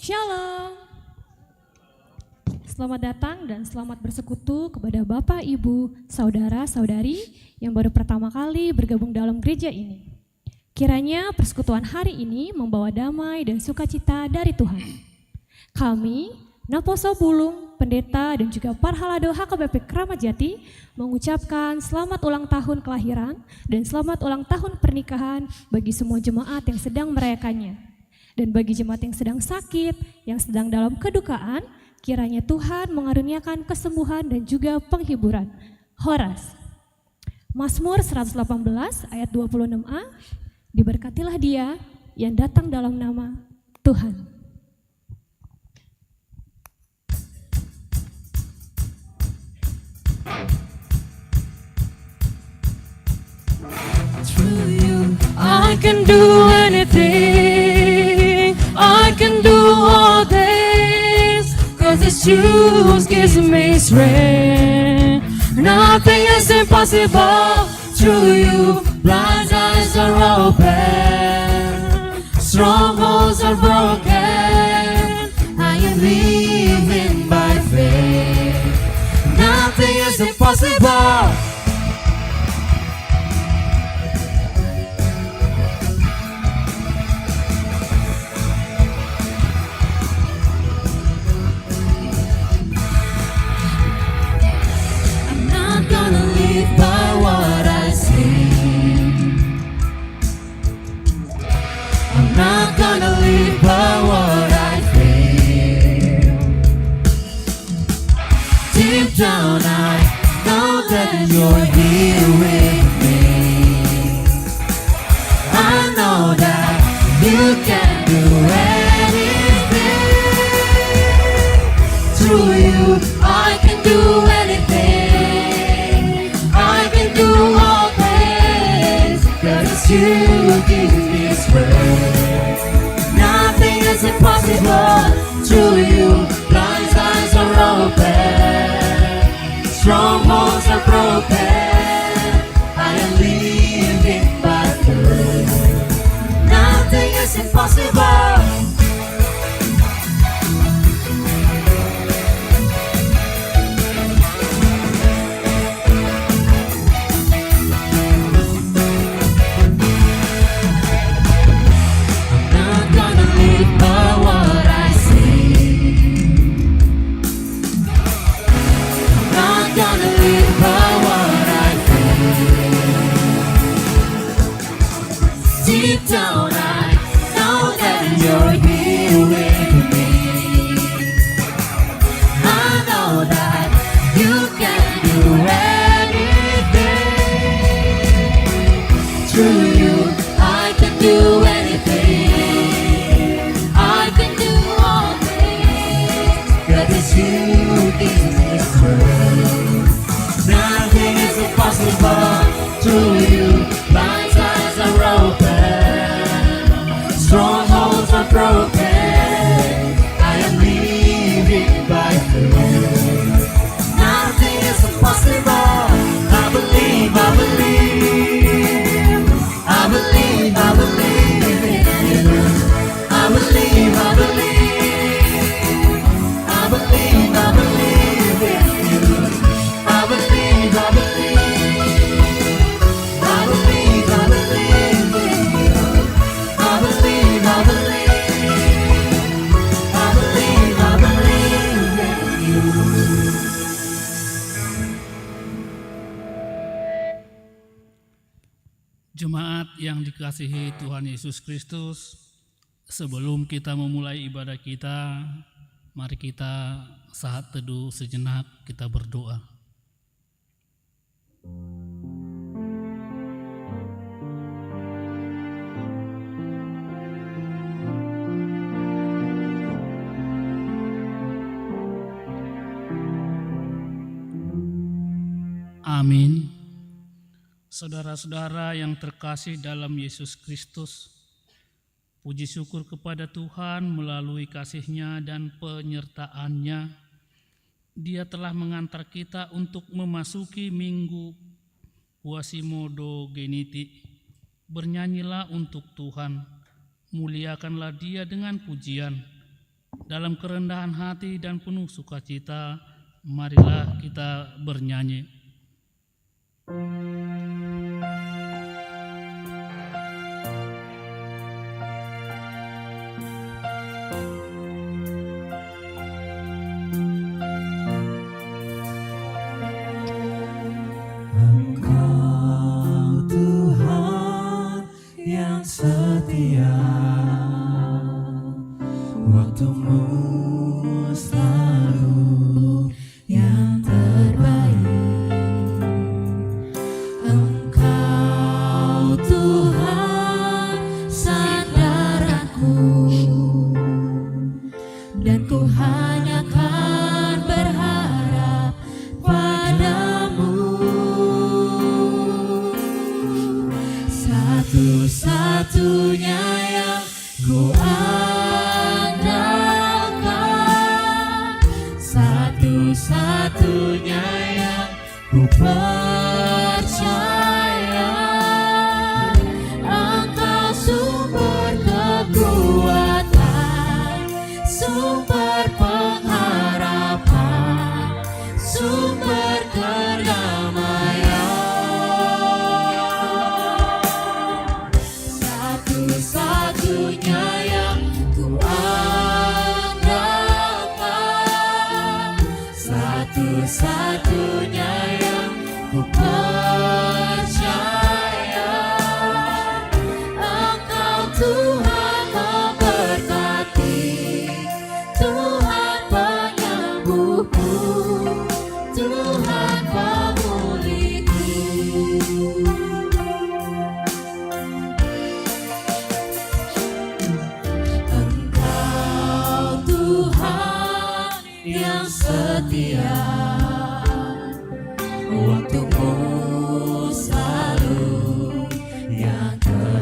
Shalom. Selamat datang dan selamat bersekutu kepada Bapak, Ibu, Saudara-saudari yang baru pertama kali bergabung dalam gereja ini. Kiranya persekutuan hari ini membawa damai dan sukacita dari Tuhan. Kami, Naposo Bulung, Pendeta dan juga Parhalado HKBP Kramat Jati mengucapkan selamat ulang tahun kelahiran dan selamat ulang tahun pernikahan bagi semua jemaat yang sedang merayakannya. Dan bagi jemaat yang sedang sakit, yang sedang dalam kedukaan, kiranya Tuhan mengaruniakan kesembuhan dan juga penghiburan. Horas. Mazmur 118 ayat 26a, diberkatilah dia yang datang dalam nama Tuhan. Through you, I can do anything. I can do all things, 'cause it's you who gives me strength. Nothing is impossible. Through you, blind eyes are open, strongholds are broken. I am living by faith. Nothing is impossible. By what I see, I'm not gonna live by what I feel. Deep down I know that you're you give me strength. Nothing is impossible to you. Blind eyes are open, strongholds are broken. I am living by faith. Nothing is impossible. Deep down I know that you're here with me. I know that you can do anything. Through you I can do anything. I can do all things. God is you give me strength. Nothing is impossible to you. Blind eyes are open, strongholds are broken. I am living by faith. Nothing is impossible. I believe, I believe, I believe, I believe in you. I believe, I believe, I believe, I believe in you. I believe, I believe, I believe, I believe in you. I believe, I believe, I believe, I believe in you. Jemaat yang dikasihi Tuhan Yesus Kristus, sebelum kita memulai ibadah kita, mari kita saat teduh sejenak kita berdoa. Amin. Saudara-saudara yang terkasih dalam Yesus Kristus, puji syukur kepada Tuhan melalui kasih-Nya dan penyertaan-Nya. Dia telah mengantar kita untuk memasuki minggu Quasimodo Geniti. Bernyanyilah untuk Tuhan, muliakanlah Dia dengan pujian. Dalam kerendahan hati dan penuh sukacita, marilah kita bernyanyi. Engkau Tuhan yang setia, waktumu selalu yang terbaik. Engkau Tuhan sandaranku, dan ku hanya akan berharap padamu. Satu-satunya yang ku andalkan, satu-satunya yang ku percaya. Engkau sumber kekuatan, sumber pengharapan, sumber kedamaian. Satu-satunya yang ku andalkan, satu-satunya yang ku percaya. Engkau Tuhan memberkati, Tuhan penyembuhku, Tuhan pemulihku. Engkau Tuhan yang setia, waktumu selalu yang terbaik.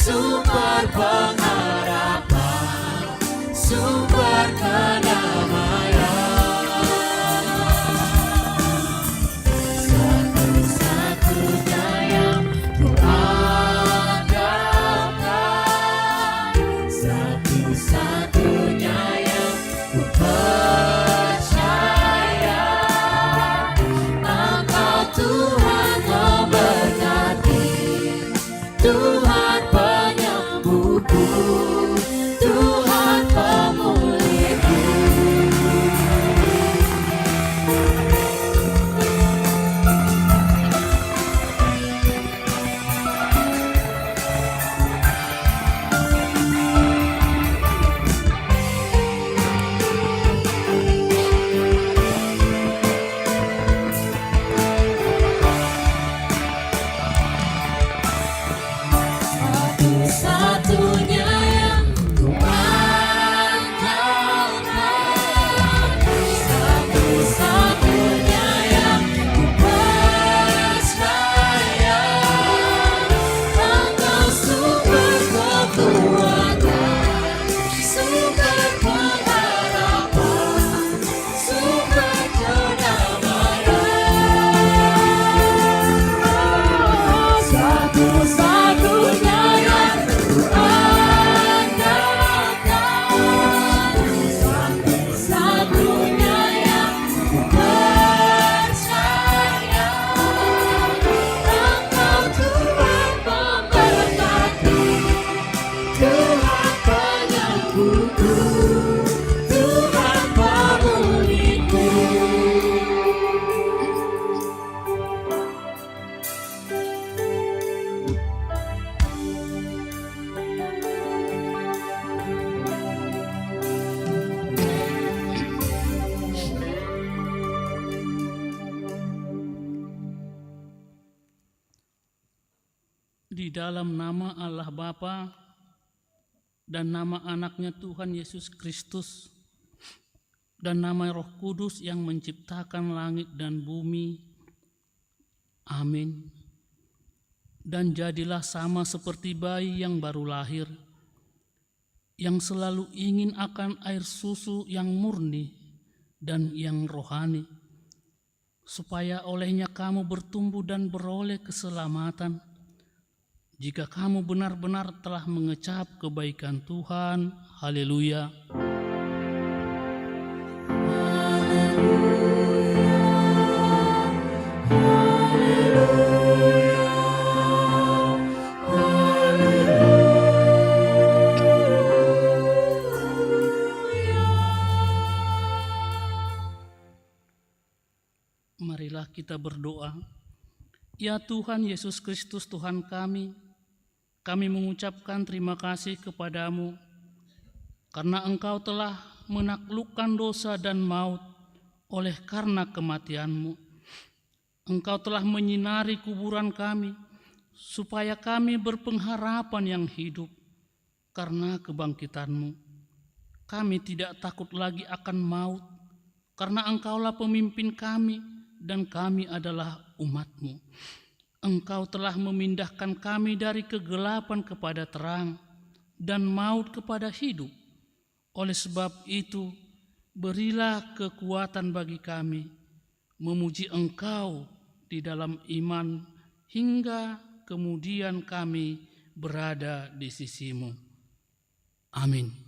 sumber pengharapan, sumber kedamaian. Satu-satunya yang ku andalkan, satu-satunya yang ku percaya. Engkau Tuhan memberkati, Tuhan penyembuhku, Tuhan pemulihku. Satu-satunya yang ku andalkan, satu-satunya yang ku percaya. Engkau sumber kekuatan, sumber pengharapan, sumber kedamaian. Satu-satunya yang ku andalkan, satu-satunya yang ku percaya. Engkau Tuhan memberkati, Tuhan penyembuhku, Tuhan pemulihku. Di dalam nama Allah Bapa dan nama anaknya Tuhan Yesus Kristus dan nama Roh Kudus yang menciptakan langit dan bumi. Amin. Dan jadilah sama seperti bayi yang baru lahir, yang selalu ingin akan air susu yang murni dan yang rohani, supaya olehnya kamu bertumbuh dan beroleh keselamatan, jika kamu benar-benar telah mengecap kebaikan Tuhan. Haleluya. Marilah kita berdoa. Ya Tuhan Yesus Kristus Tuhan kami mengucapkan terima kasih kepadamu karena Engkau telah menaklukkan dosa dan maut oleh karena kematian-Mu. Engkau telah menyinari kuburan kami supaya kami berpengharapan yang hidup karena kebangkitan-Mu. Kami tidak takut lagi akan maut karena Engkaulah pemimpin kami dan kami adalah umat-Mu. Engkau telah memindahkan kami dari kegelapan kepada terang dan maut kepada hidup. Oleh sebab itu, berilah kekuatan bagi kami memuji Engkau di dalam iman hingga kemudian kami berada di sisi-Mu. Amin.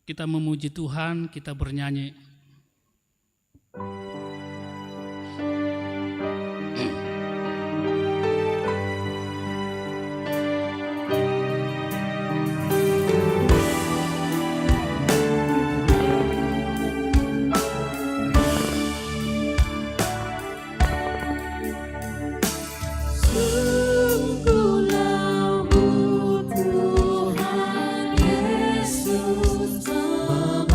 Kita memuji Tuhan, kita bernyanyi. Tuhan Yesus memanggil.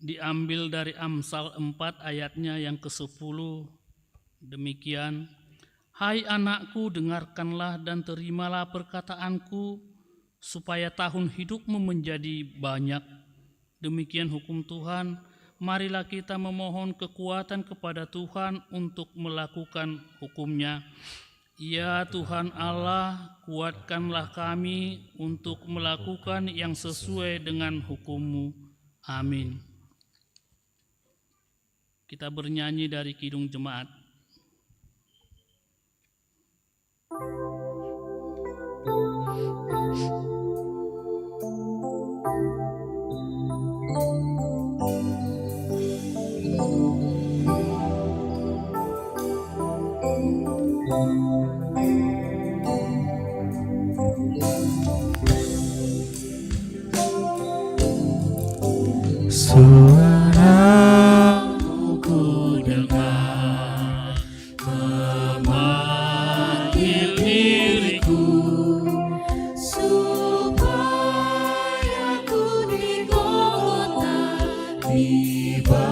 diambil dari Amsal 4 ayatnya yang ke-10. Demikian, hai anakku, dengarkanlah dan terimalah perkataanku, supaya tahun hidupmu menjadi banyak. Demikian hukum Tuhan. Marilah kita memohon kekuatan kepada Tuhan untuk melakukan hukum-Nya. Ya Tuhan Allah, kuatkanlah kami untuk melakukan yang sesuai dengan hukum-Mu. Amin. Kita bernyanyi dari Kidung Jemaat. Suaramu ku dengar memanggil diriku, supaya ku di kota tiba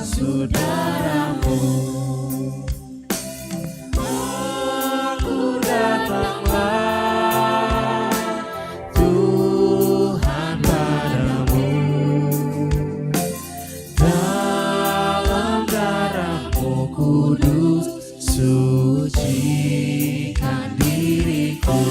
saudaramu. Aku datanglah Tuhan padamu, dalam darah-Mu kudus sucikan diriku.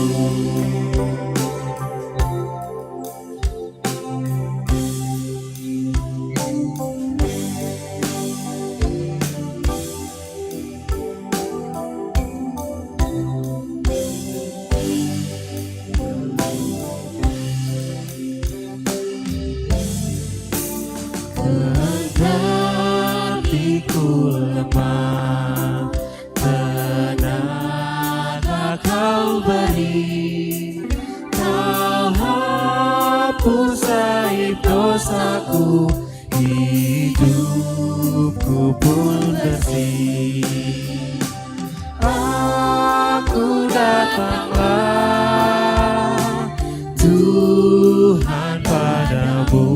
Hatiku lemah, tenaga Kau beri, Kau hapus aib dosaku, hidupku pun bersih. Aku datanglah Tuhan padamu,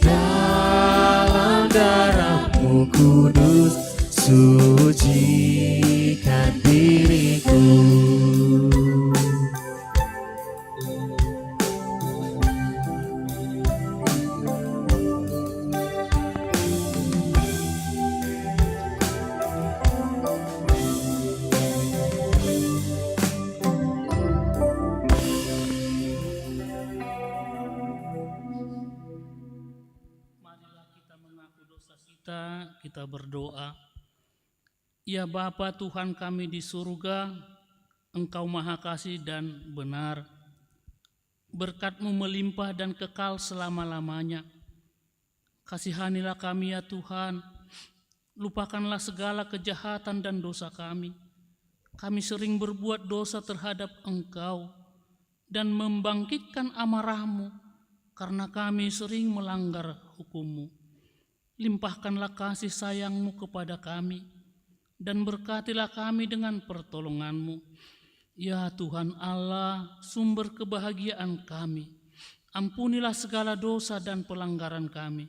dalam darah-Mu kudus sucikan diriku. Marilah kita mengaku dosa kita berdoa. Ya Bapa Tuhan kami di surga, Engkau maha kasih dan benar. Berkat-Mu melimpah dan kekal selama-lamanya. Kasihanilah kami ya Tuhan, lupakanlah segala kejahatan dan dosa kami. Kami sering berbuat dosa terhadap Engkau dan membangkitkan amarah-Mu, karena kami sering melanggar hukum-Mu. Limpahkanlah kasih sayang-Mu kepada kami, dan berkatilah kami dengan pertolongan-Mu. Ya Tuhan Allah, sumber kebahagiaan kami, ampunilah segala dosa dan pelanggaran kami.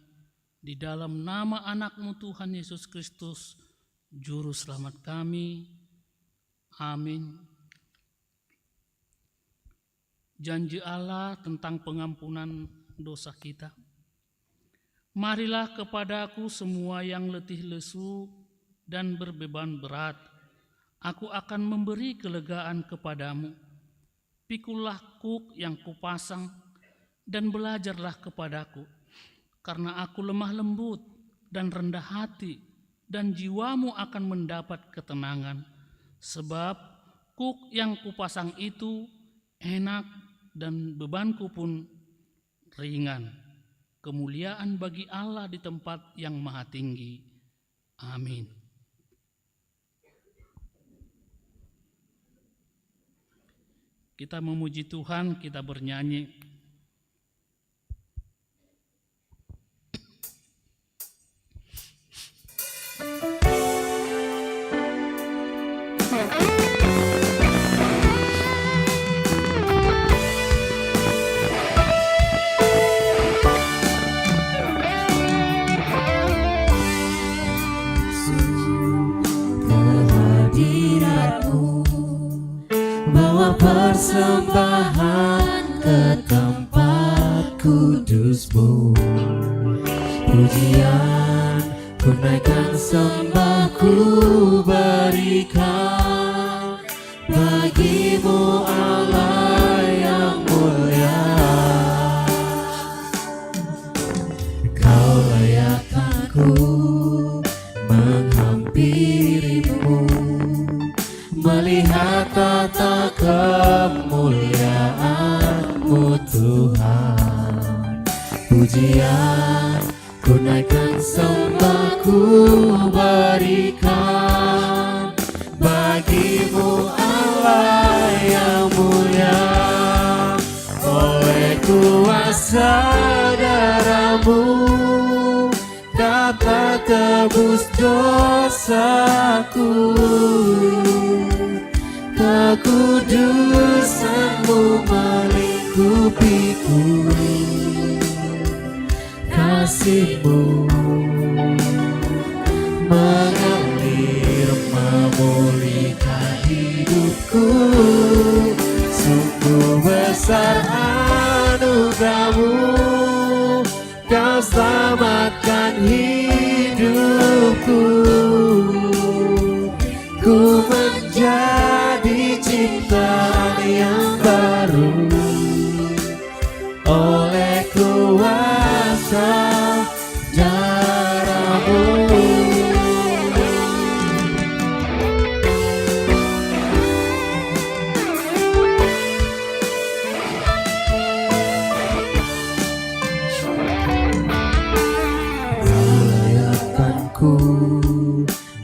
Di dalam nama anak-Mu Tuhan Yesus Kristus, Juru Selamat kami. Amin. Janji Allah tentang pengampunan dosa kita. Marilah kepadaku semua yang letih lesu dan berbeban berat, aku akan memberi kelegaan kepadamu. Pikulah kuk yang kupasang dan belajarlah kepadaku, karena aku lemah lembut dan rendah hati, dan jiwamu akan mendapat ketenangan. Sebab kuk yang kupasang itu enak dan bebanku pun ringan. Kemuliaan bagi Allah di tempat yang maha tinggi. Amin. Kita memuji Tuhan, kita bernyanyi. bawa persembahan ke tempat kudus-Mu. Pujian ku naikkan, sembah ku berikan bagi-Mu Allah yang mulia. Kau layakkan ku menghampiri-Mu, melihat tata kemuliaan-Mu Tuhan. Pujian ku naikkan, sembah ku berikan bagi-Mu Allah yang mulia. Oleh kuasa darah-Mu dapat tebus dosaku, kekudusan-Mu melingkupiku, kasih-Mu mengalir memulihkan hidupku. Sungguh besar anugerah-Mu, Kau selamatkan hidupku. Ku menjadi ciptaan yang baru oleh kuasa darah-Mu. Layakkanku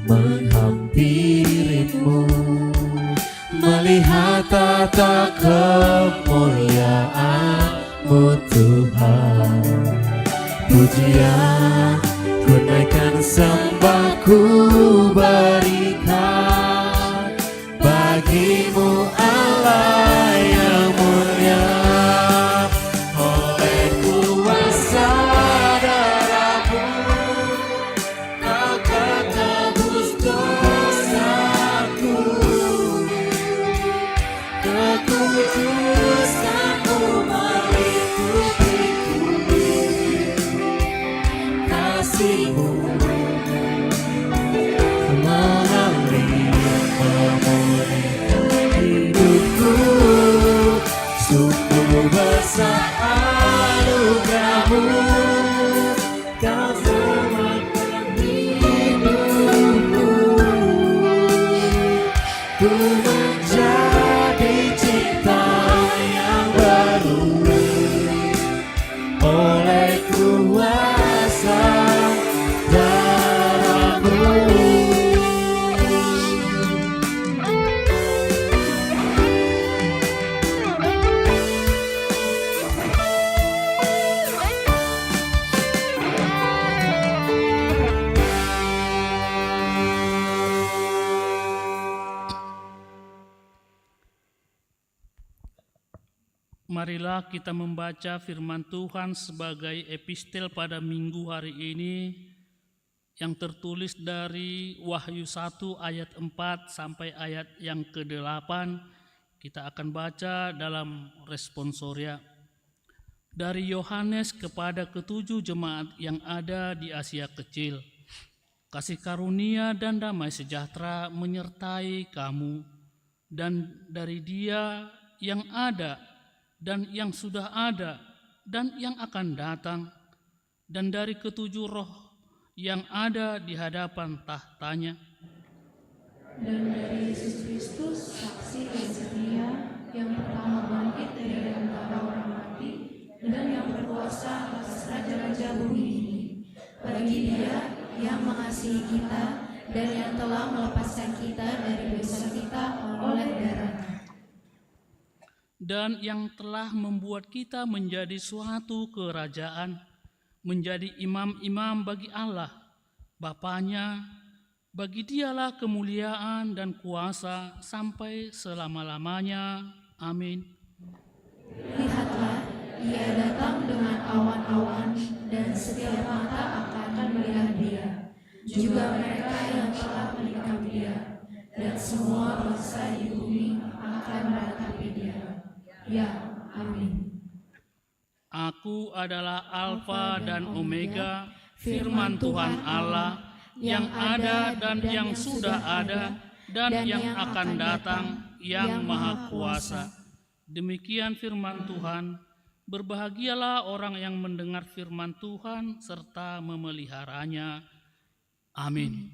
menghampiri-Mu, melihat tata kemuliaan-Mu Tuhan. Pujian ku naikkan, sembah ku berikan bagi-Mu Allah yang mulia. Oleh kuasa darah-Mu Kau telah tebus dosaku, kekudusan-Mu melingkupiku, kasih-Mu mengalir memulihkan hidupku. Sungguh besar anugerah-Mu, Kau selamatkan hidupku. Ku menjadi ciptaan yang baru oleh kuasa darah-Mu. Marilah kita membaca firman Tuhan sebagai epistel pada minggu hari ini yang tertulis dari Wahyu 1 ayat 4 sampai ayat yang ke-8. Kita akan baca dalam responsoria. Dari Yohanes kepada ketujuh jemaat yang ada di Asia Kecil. Kasih karunia dan damai sejahtera menyertai kamu, dan dari Dia yang ada dan yang sudah ada dan yang akan datang, dan dari ketujuh roh yang ada di hadapan tahtanya, dan dari Yesus Kristus, saksi yang setia, yang pertama bangkit dari antara orang mati, dan yang berkuasa atas raja-raja bumi ini. Bagi Dia yang mengasihi kita dan yang telah melepaskan kita dari dosa kita oleh darah-Nya, dan yang telah membuat kita menjadi suatu kerajaan, menjadi imam-imam bagi Allah, Bapanya. Bagi Dialah kemuliaan dan kuasa sampai selama-lamanya. Amin. Lihatlah, Ia datang dengan awan-awan, dan setiap mata akan melihat Dia, juga mereka yang telah menikam Dia, dan semua bangsa di bumi akan meratap Ya, amin. Aku adalah Alfa dan Omega, firman Tuhan Allah, yang ada dan yang sudah ada, dan yang akan datang, yang Maha Kuasa. Demikian firman Tuhan. Berbahagialah orang yang mendengar firman Tuhan serta memeliharanya. Amin.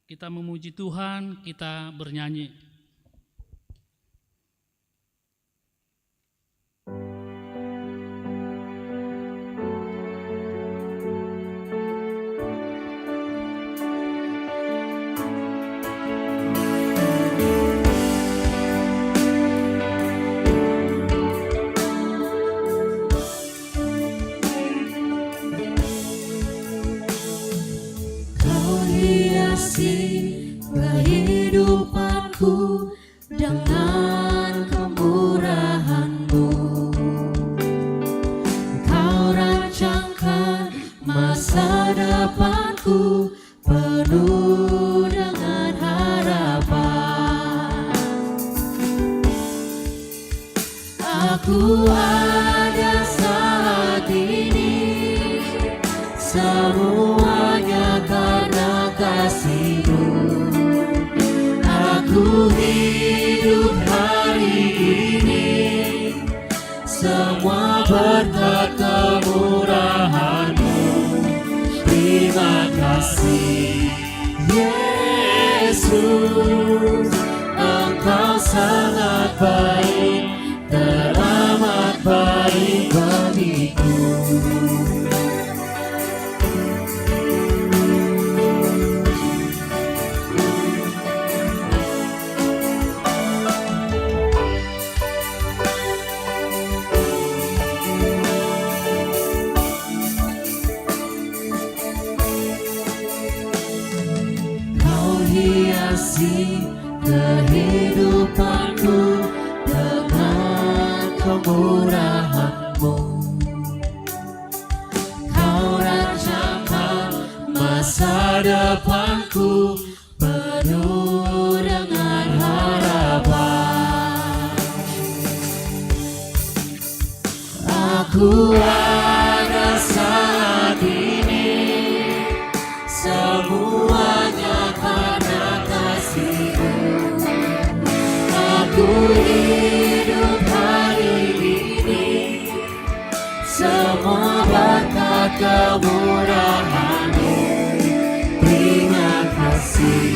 Kita memuji Tuhan, kita bernyanyi. Kehidupanku dengan kemurahan-Mu. Kau rancangkan masa depanku penuh dengan harapan. Aku ada saat ini, semuanya karena kasih-Mu. Aku hidup hari ini, semua berkat kemurahan-Mu. Terima kasih Yesus, Engkau sangat baik, teramat baik bagiku. Kehidupanku dengan kemurahan-Mu. Kau rancangkan masa depanku penuh dengan harapan. Aku ada saat ini, semuanya karena kasih-Mu. Aku hidup hari ini, semua berkat kemurahan-Mu. Terima kasih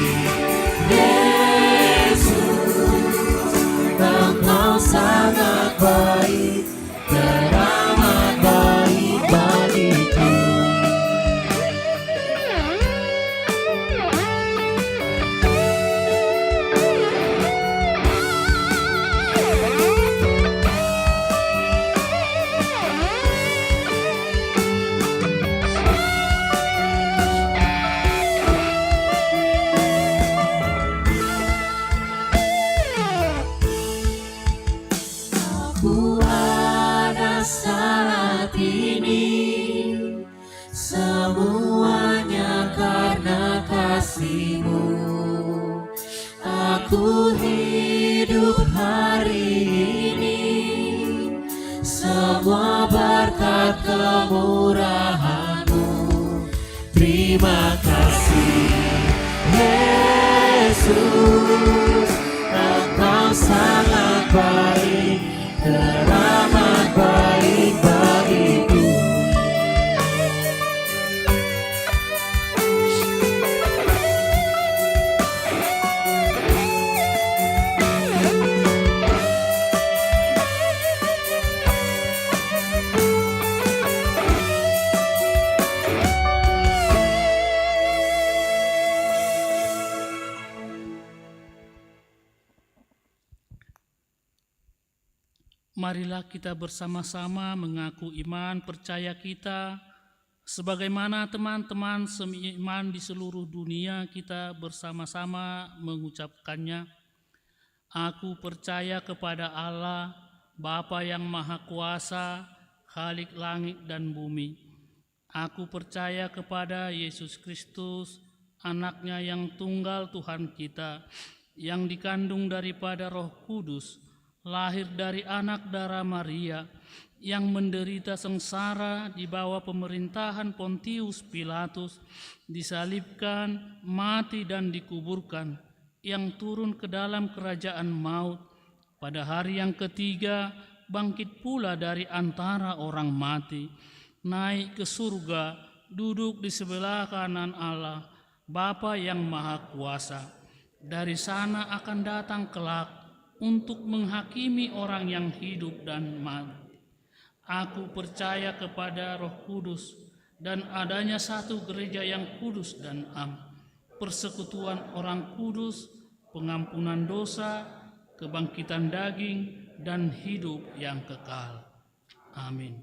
Yesus, Engkau sangat baik, teramat baik bagiku. Aku ada saat ini, semuanya karena kasih-Mu. Aku hidup hari ini, semua berkat kemurahan-Mu. Terima kasih Yesus, Engkau sangat baik, teramat baik bagiku. Marilah kita bersama-sama mengaku iman percaya kita, sebagaimana teman-teman seiman di seluruh dunia kita bersama-sama mengucapkannya. Aku percaya kepada Allah, Bapa yang Maha Kuasa, Khalik langit dan bumi. Aku percaya kepada Yesus Kristus, Anaknya yang tunggal Tuhan kita, yang dikandung daripada Roh Kudus, lahir dari anak darah Maria, yang menderita sengsara di bawah pemerintahan Pontius Pilatus, disalibkan, mati dan dikuburkan, yang turun ke dalam kerajaan maut, pada hari yang ketiga bangkit pula dari antara orang mati, naik ke surga, duduk di sebelah kanan Allah, Bapa yang Maha Kuasa. Dari sana akan datang kelak untuk menghakimi orang yang hidup dan mati. Aku percaya kepada Roh Kudus dan adanya satu gereja yang kudus dan am, persekutuan orang kudus, pengampunan dosa, kebangkitan daging, dan hidup yang kekal. Amin.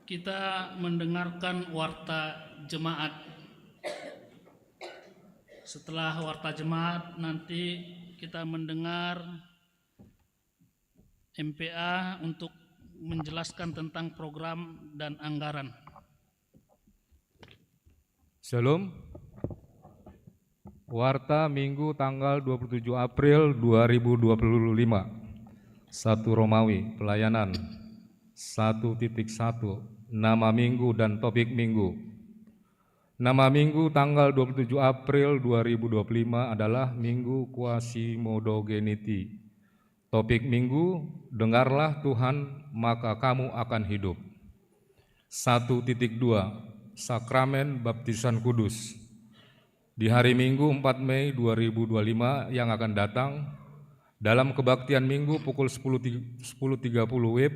Kita mendengarkan warta jemaat. Setelah warta jemaat nanti kita mendengar MPA untuk menjelaskan tentang program dan anggaran. Shalom. Warta Minggu tanggal 27 April 2025. 1 Romawi, pelayanan 1.1, nama minggu dan topik minggu. Nama minggu tanggal 27 April 2025 adalah Minggu Quasimodogeniti. Topik minggu, dengarlah Tuhan maka kamu akan hidup. 1.2, Sakramen Baptisan Kudus. Di hari Minggu 4 Mei 2025 yang akan datang, dalam kebaktian Minggu pukul 10.30 WIB,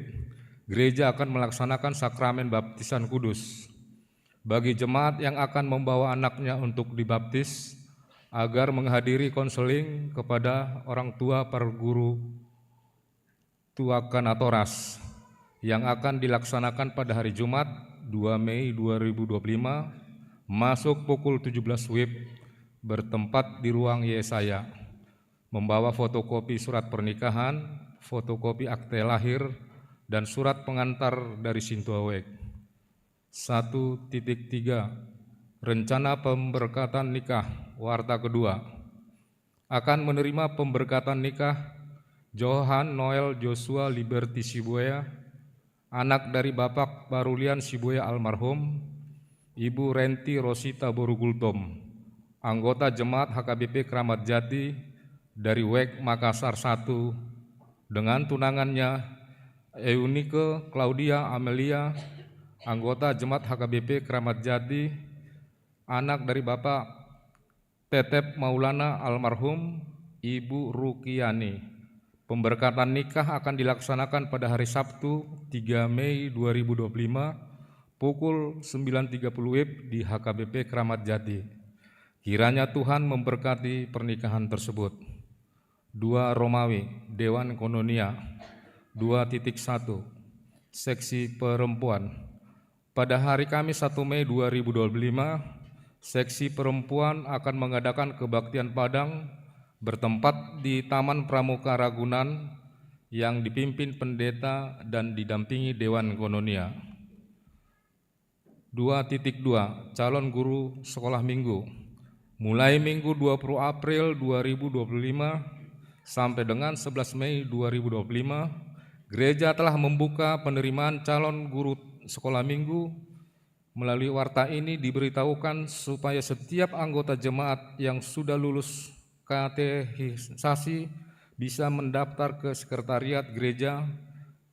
gereja akan melaksanakan Sakramen Baptisan Kudus. Bagi jemaat yang akan membawa anaknya untuk dibaptis, agar menghadiri konseling kepada orang tua perguru tuakan Atoras yang akan dilaksanakan pada hari Jumat 2 Mei 2025 masuk pukul 17 WIB bertempat di ruang Yesaya, membawa fotokopi surat pernikahan, fotokopi akte lahir, dan surat pengantar dari Sintuawek. 1.3, rencana pemberkatan nikah, warta kedua. Akan menerima pemberkatan nikah Johan Noel Joshua Liberty Sibuya, anak dari Bapak Barulian Sibuya almarhum, Ibu Renti Rosita Borugultom, anggota Jemaat HKBP Kramat Jati dari WEK Makassar 1, dengan tunangannya Eunike Claudia Amelia, anggota Jemaat HKBP Kramat Jati, anak dari Bapak Tetep Maulana almarhum, Ibu Rukiani. Pemberkatan nikah akan dilaksanakan pada hari Sabtu 3 Mei 2025 pukul 9.30 WIB di HKBP Kramat Jati. Kiranya Tuhan memberkati pernikahan tersebut. 2 Romawi, Dewan Kononia. 2.1, Seksi Perempuan. Pada hari Kamis 1 Mei 2025, Seksi Perempuan akan mengadakan kebaktian Padang bertempat di Taman Pramuka Ragunan yang dipimpin pendeta dan didampingi Dewan Kononia. 2.2, Calon Guru Sekolah Minggu. Mulai Minggu 20 April 2025 sampai dengan 11 Mei 2025, gereja telah membuka penerimaan calon guru sekolah minggu. Melalui warta ini diberitahukan supaya setiap anggota jemaat yang sudah lulus katehisasi bisa mendaftar ke sekretariat gereja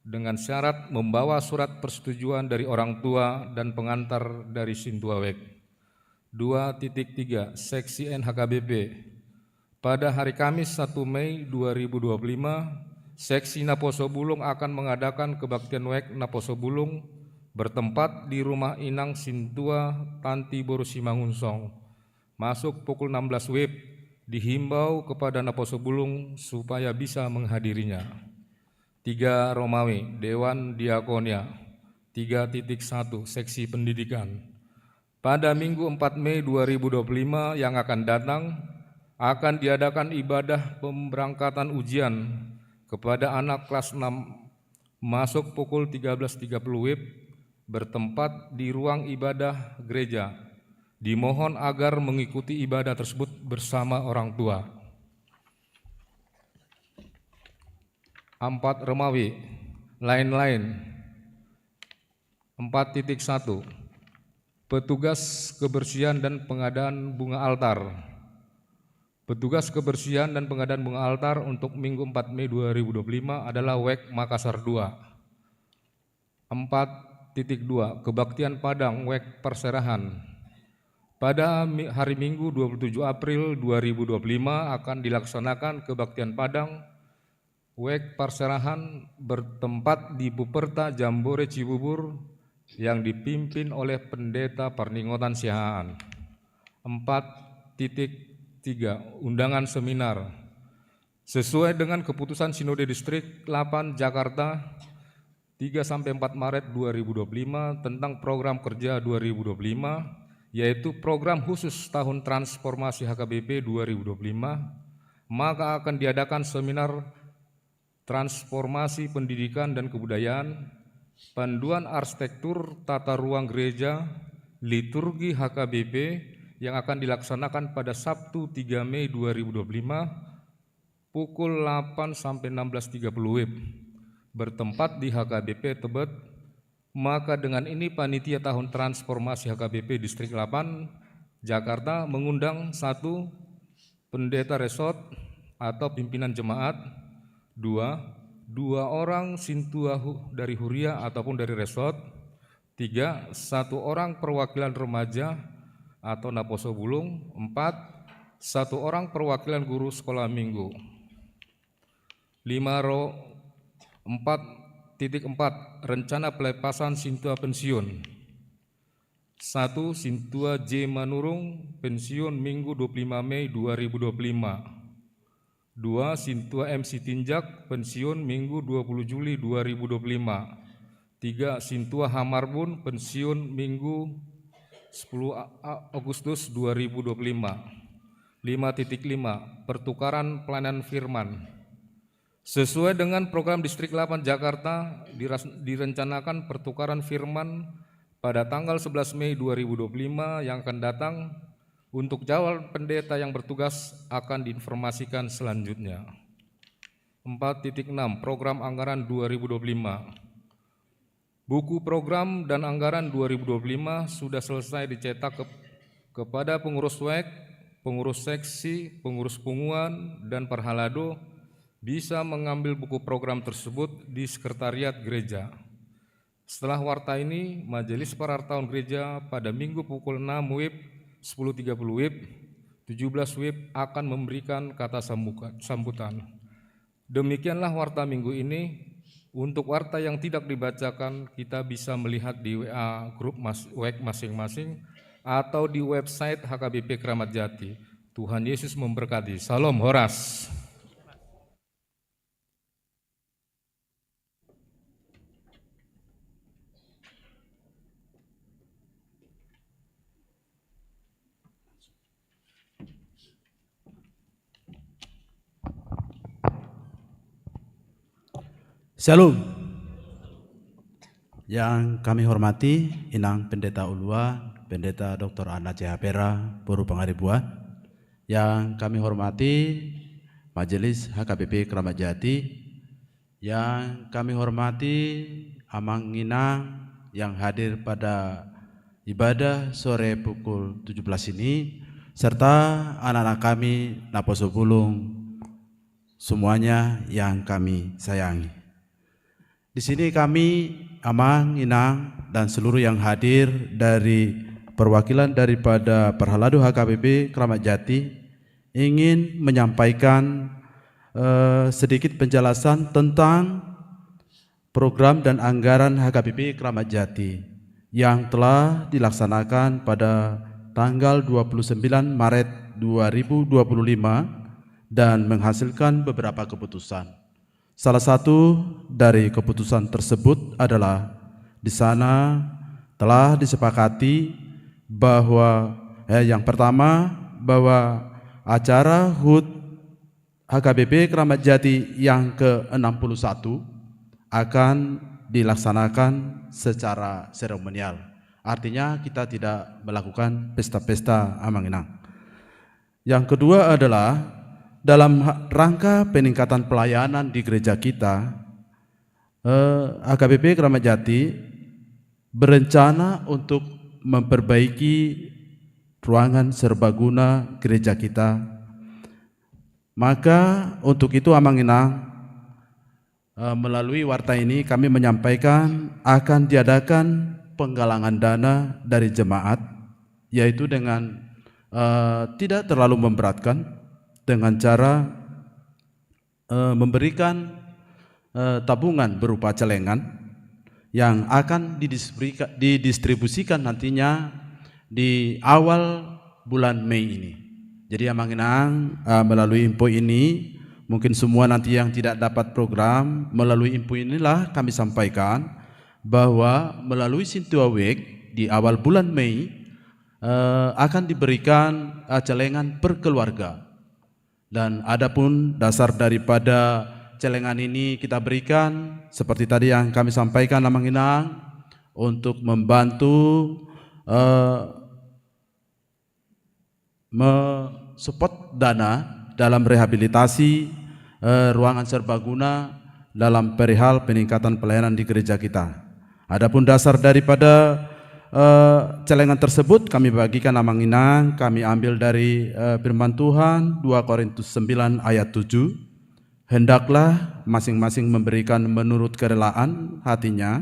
dengan syarat membawa surat persetujuan dari orang tua dan pengantar dari Sintuawek. 2.3, Seksi NHKBP. Pada hari Kamis 1 Mei 2025, Seksi Naposo Bulung akan mengadakan kebaktian WEK Naposo Bulung bertempat di Rumah Inang Sintua Tanti Borusimangunsong. Masuk pukul 16 WIB. Dihimbau kepada Naposo Bulung supaya bisa menghadirinya. 3 Romawi, Dewan Diakonia. 3.1, Seksi Pendidikan. Pada Minggu 4 Mei 2025 yang akan datang, akan diadakan ibadah pemberangkatan ujian kepada anak kelas 6 masuk pukul 13.30 WIB bertempat di ruang ibadah gereja. Dimohon agar mengikuti ibadah tersebut bersama orang tua. 4 Remawi, lain-lain. 4.1 Petugas kebersihan dan pengadaan bunga altar. Petugas kebersihan dan pengadaan bunga altar untuk Minggu 4 Mei 2025 adalah WEK Makassar 2. 4.2 Kebaktian Padang WEK Perserahan. Pada hari Minggu 27 April 2025 akan dilaksanakan kebaktian Padang WEK Perserahan bertempat di Buperta Jambore Cibubur yang dipimpin oleh Pendeta Parningotan Siahaan. 4.3 Undangan seminar. Sesuai dengan keputusan Sinode Distrik 8 Jakarta 3-4 Maret 2025 tentang program kerja 2025, yaitu program khusus tahun transformasi HKBP 2025, maka akan diadakan seminar transformasi pendidikan dan kebudayaan, panduan arsitektur tata ruang gereja, liturgi HKBP yang akan dilaksanakan pada Sabtu 3 Mei 2025 pukul 8 sampai 16.30 WIB bertempat di HKBP Tebet. Maka dengan ini panitia tahun transformasi HKBP Distrik 8 Jakarta mengundang 1. Pendeta resort atau pimpinan jemaat, 2 orang sintua dari Huria ataupun dari resort, 3 1 orang perwakilan remaja atau Naposo Bulung, 4 1 orang perwakilan guru sekolah minggu. 4.4 Rencana pelepasan Sintua pensiun. 1. Sintua J. Manurung pensiun Minggu 25 Mei 2025. 2. Sintua MC Tinjak pensiun Minggu 20 Juli 2025. 3. Sintua Hamarbun pensiun Minggu 10 Agustus 2025. 5.5 Pertukaran pelayanan firman. Sesuai dengan program Distrik 8 Jakarta, direncanakan pertukaran firman pada tanggal 11 Mei 2025 yang akan datang. Untuk jadwal pendeta yang bertugas akan diinformasikan selanjutnya. 4.6 Program Anggaran 2025. Buku program dan anggaran 2025 sudah selesai dicetak kepada pengurus WEK, pengurus seksi, pengurus punguan, dan perhalado bisa mengambil buku program tersebut di sekretariat gereja. Setelah warta ini, Majelis Parartawan Gereja pada Minggu pukul 6 WIB, 10.30 WIB, 17 WIB akan memberikan kata sambutan. Demikianlah warta minggu ini. Untuk warta yang tidak dibacakan, kita bisa melihat di WA grup WEK masing-masing atau di website HKBP Kramat Jati. Tuhan Yesus memberkati. Salam Horas. Shalom. Yang kami hormati Inang Pendeta Ulua, Pendeta Dr. Ana Cahapera, Puru Pangaribuan. Yang kami hormati Majelis HKBP Kramat Jati. Yang kami hormati Amang Inang yang hadir pada ibadah sore pukul 17 ini, serta anak-anak kami Naposo Bulung, semuanya yang kami sayangi. Di sini kami, Amang, Inang, dan seluruh yang hadir dari perwakilan daripada Perhalado HKBP Kramat Jati ingin menyampaikan sedikit penjelasan tentang program dan anggaran HKBP Kramat Jati yang telah dilaksanakan pada tanggal 29 Maret 2025 dan menghasilkan beberapa keputusan. Salah satu dari keputusan tersebut adalah di sana telah disepakati bahwa yang pertama bahwa acara HUT HKBP Kramat Jati yang ke-61 akan dilaksanakan secara seremonial Artinya kita tidak melakukan pesta-pesta Amanginang. Yang kedua adalah dalam rangka peningkatan pelayanan di gereja kita, AKBP Kramat Jati berencana untuk memperbaiki ruangan serbaguna gereja kita. Maka untuk itu Amanginang melalui warta ini kami menyampaikan akan diadakan penggalangan dana dari jemaat, yaitu dengan tidak terlalu memberatkan, dengan cara memberikan tabungan berupa celengan yang akan didistribusikan nantinya di awal bulan Mei ini. Jadi Amanginang melalui info ini, mungkin semua nanti yang tidak dapat program, melalui info inilah kami sampaikan bahwa melalui Sintua Week di awal bulan Mei akan diberikan celengan per keluarga. Dan adapun dasar daripada celengan ini kita berikan seperti tadi yang kami sampaikan Amanginang untuk membantu mensupport dana dalam rehabilitasi ruangan serbaguna dalam perihal peningkatan pelayanan di gereja kita. Adapun dasar daripada celengan tersebut kami bagikan Amanginang, kami ambil dari firman Tuhan 2 Korintus 9 ayat 7. Hendaklah masing-masing memberikan menurut kerelaan hatinya,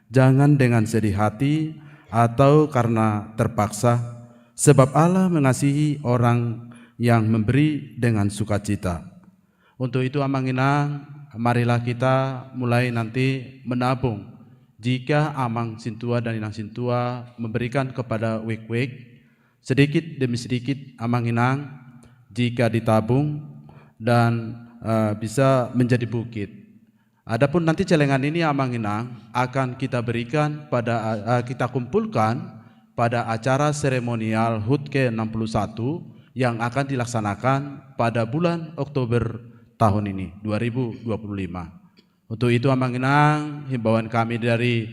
jangan dengan sedih hati atau karena terpaksa, sebab Allah mengasihi orang yang memberi dengan sukacita. Untuk itu Amanginang, marilah kita mulai nanti menabung. Jika Amang Sintua dan Inang Sintua memberikan kepada Wik-Wik, sedikit demi sedikit Amanginang, jika ditabung dan bisa menjadi bukit. Adapun nanti celengan ini Amanginang akan kita berikan kita kumpulkan pada acara seremonial HUT ke-61 yang akan dilaksanakan pada bulan Oktober tahun ini 2025. Untuk itu Amanginang, himbauan kami dari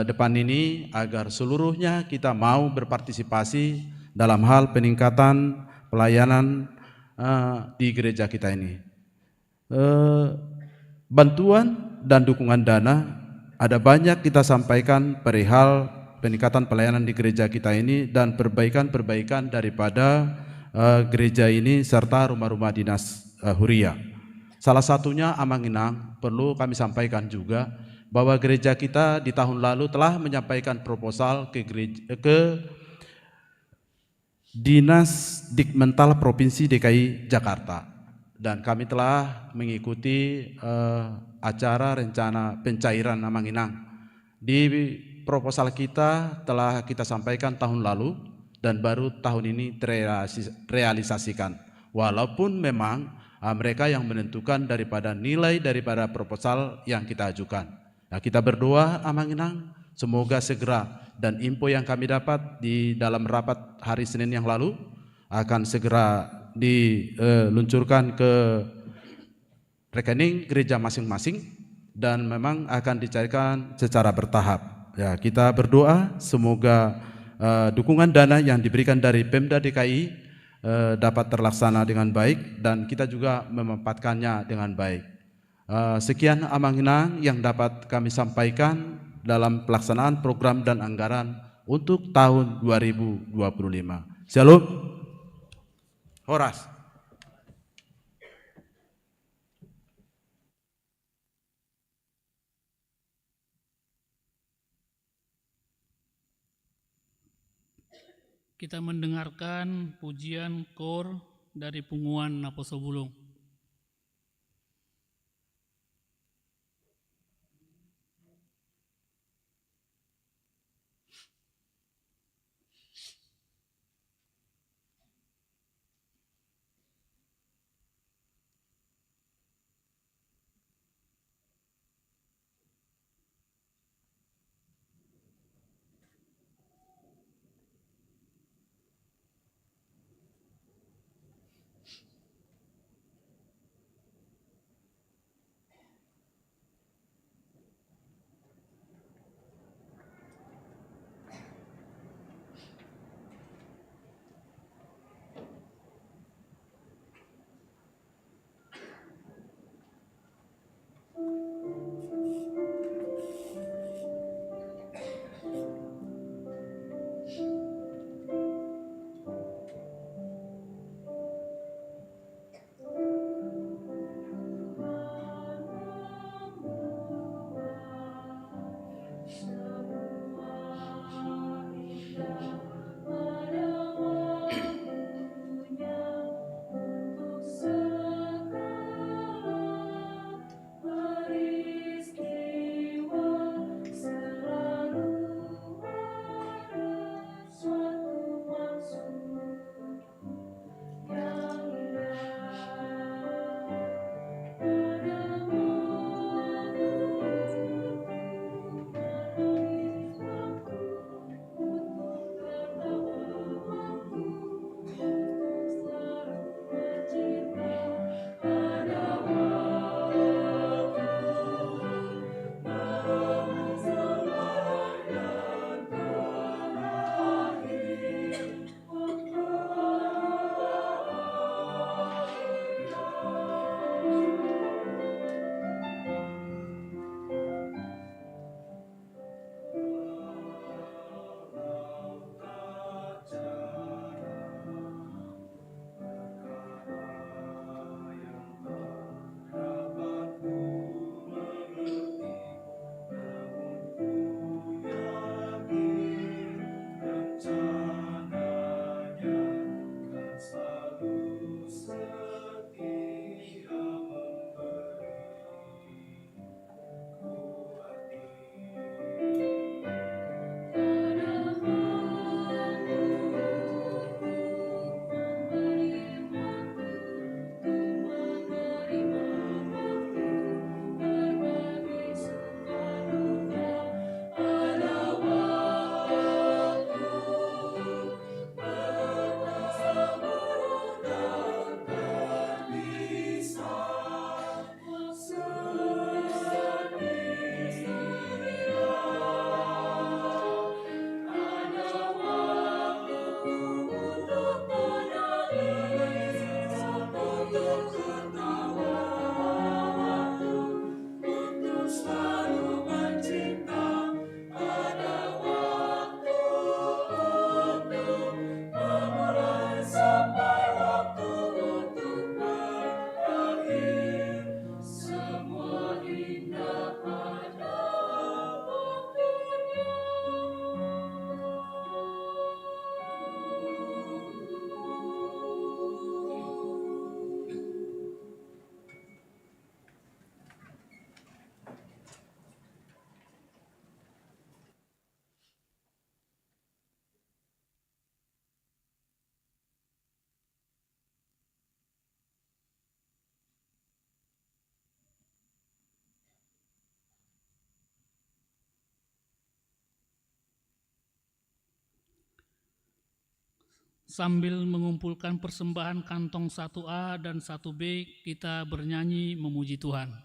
depan ini agar seluruhnya kita mau berpartisipasi dalam hal peningkatan pelayanan di gereja kita ini. Bantuan dan dukungan dana ada banyak kita sampaikan perihal peningkatan pelayanan di gereja kita ini dan perbaikan-perbaikan daripada gereja ini serta rumah-rumah dinas Huria. Salah satunya Amanginang, perlu kami sampaikan juga bahwa gereja kita di tahun lalu telah menyampaikan proposal ke Dinas Dikmental Provinsi DKI Jakarta. Dan kami telah mengikuti acara rencana pencairan Amanginang. Di proposal kita telah kita sampaikan tahun lalu dan baru tahun ini terrealisasikan. Walaupun memang mereka yang menentukan daripada nilai daripada proposal yang kita ajukan. Nah, kita berdoa Amanginang semoga segera, dan info yang kami dapat di dalam rapat hari Senin yang lalu akan segera diluncurkan ke rekening gereja masing-masing dan memang akan dicairkan secara bertahap. Ya, kita berdoa semoga dukungan dana yang diberikan dari Pemda DKI dapat terlaksana dengan baik dan kita juga memanfaatkannya dengan baik. Sekian Amanginang yang dapat kami sampaikan dalam pelaksanaan program dan anggaran untuk tahun 2025. Shalom. Horas. Kita mendengarkan pujian kor dari Punguan Naposo Bulung. Sambil mengumpulkan persembahan kantong 1A dan 1B, kita bernyanyi memuji Tuhan.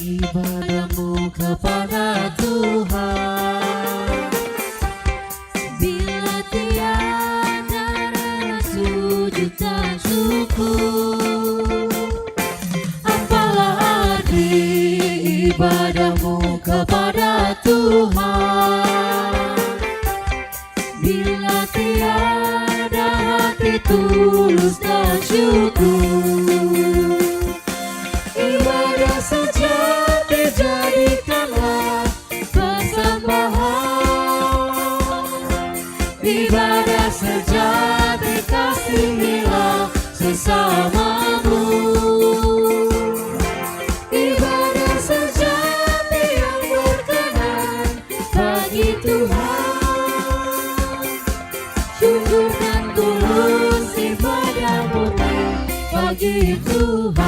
Ibadahmu kepada Tuhan, bila tiada rela sujud dan syukur. Apalah arti ibadahmu kepada Tuhan, bila tiada hati tulus dan syukur. Ibadah sejati jadikanlah persembahan, ibadah sejati kasihilah sesamamu, ibadah sejati yang berkenan bagi Tuhan. Syukur dan tulus ibadah murni bagi Tuhan.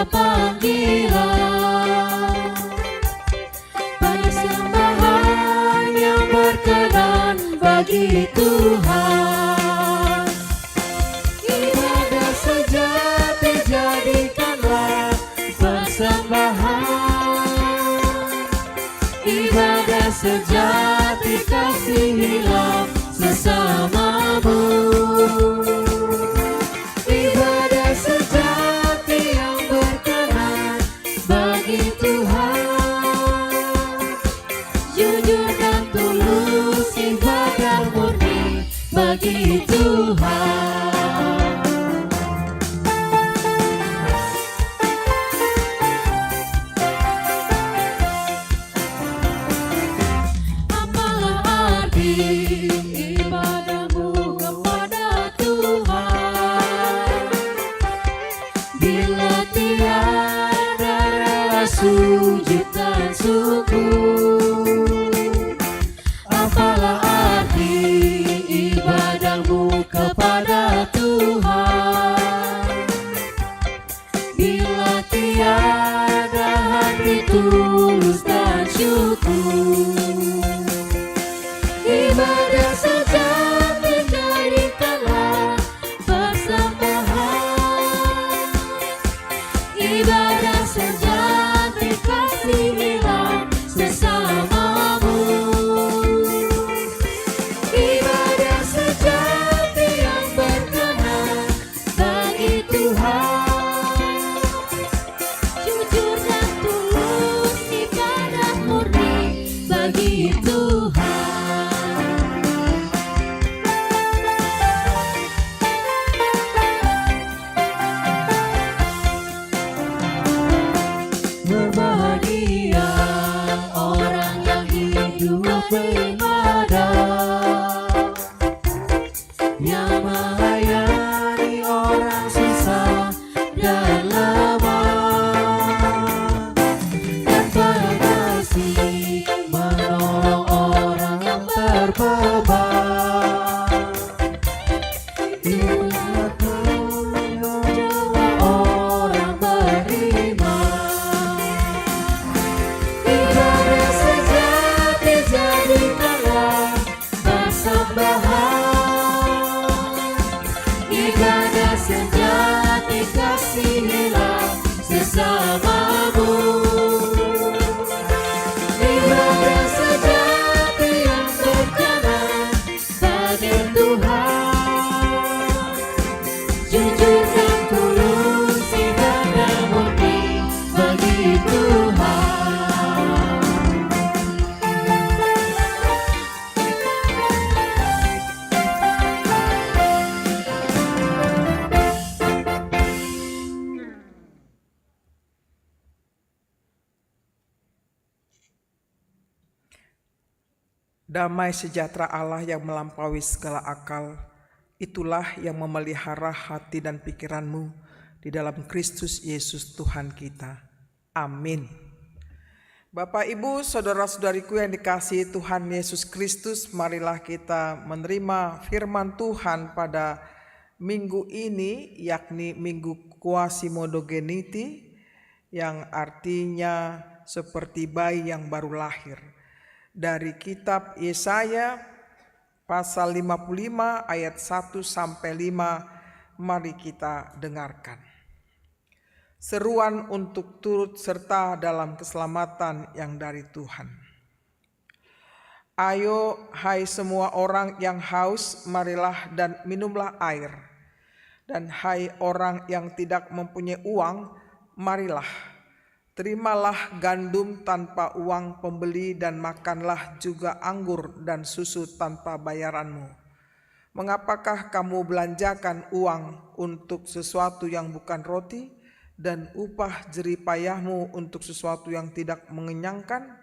Panggilan persembahan yang berkenan bagi Tuhan. Ibadah sejati jadikanlah persembahan, ibadah sejati kasihilah sesamamu, ibadah sejati yang berkenan bagi Tuhan. Jujur dan tulus ibadah murni bagi Tuhan. Apalah arti ibadahmu kepada Tuhan, bila tiada rela sujud dan syukur. Apalah arti ibadahmu kepada Tuhan, bila tiada hati tulus dan syukur. Ibadah sejati jadikanlah persembahan, ibadah sejati kasihilah sesamamu, ibadah sejati yang berkenan bagi Tuhan. Jujur dan tulus ibadah murni bagi Damai sejahtera Allah yang melampaui segala akal, itulah yang memelihara hati dan pikiranmu di dalam Kristus Yesus Tuhan kita. Amin. Bapak, Ibu, saudara-saudariku yang dikasihi Tuhan Yesus Kristus, marilah kita menerima firman Tuhan pada minggu ini, yakni Minggu Quasimodogeniti, yang artinya seperti bayi yang baru lahir. Dari kitab Yesaya pasal 55 ayat 1 sampai 5, mari kita dengarkan. Seruan untuk turut serta dalam keselamatan yang dari Tuhan. Ayo hai semua orang yang haus, marilah dan minumlah air. Dan hai orang yang tidak mempunyai uang, marilah, terimalah gandum tanpa uang pembeli dan makanlah juga anggur dan susu tanpa bayaranmu. Mengapakah kamu belanjakan uang untuk sesuatu yang bukan roti dan upah jerih payahmu untuk sesuatu yang tidak mengenyangkan?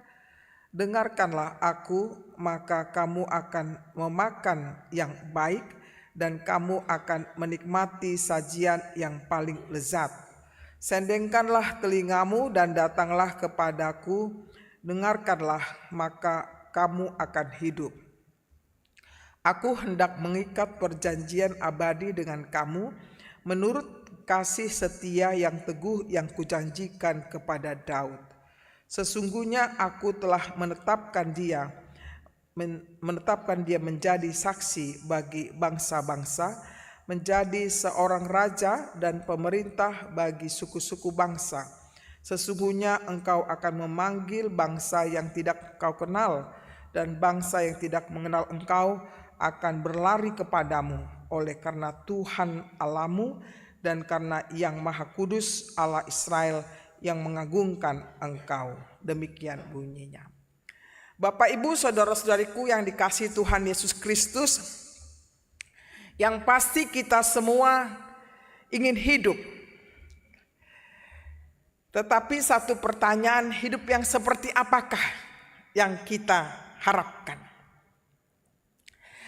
Dengarkanlah aku, maka kamu akan memakan yang baik dan kamu akan menikmati sajian yang paling lezat. Sendengkanlah telingamu dan datanglah kepadaku, dengarkanlah, maka kamu akan hidup. Aku hendak mengikat perjanjian abadi dengan kamu menurut kasih setia yang teguh yang kujanjikan kepada Daud. Sesungguhnya aku telah menetapkan dia menjadi saksi bagi bangsa-bangsa, menjadi seorang raja dan pemerintah bagi suku-suku bangsa. Sesungguhnya engkau akan memanggil bangsa yang tidak kau kenal, dan bangsa yang tidak mengenal engkau akan berlari kepadamu, oleh karena Tuhan Allahmu dan karena Yang Maha Kudus Allah Israel yang mengagungkan engkau. Demikian bunyinya. Bapak, Ibu, saudara-saudariku yang dikasihi Tuhan Yesus Kristus, yang pasti kita semua ingin hidup. Tetapi satu pertanyaan, hidup yang seperti apakah yang kita harapkan?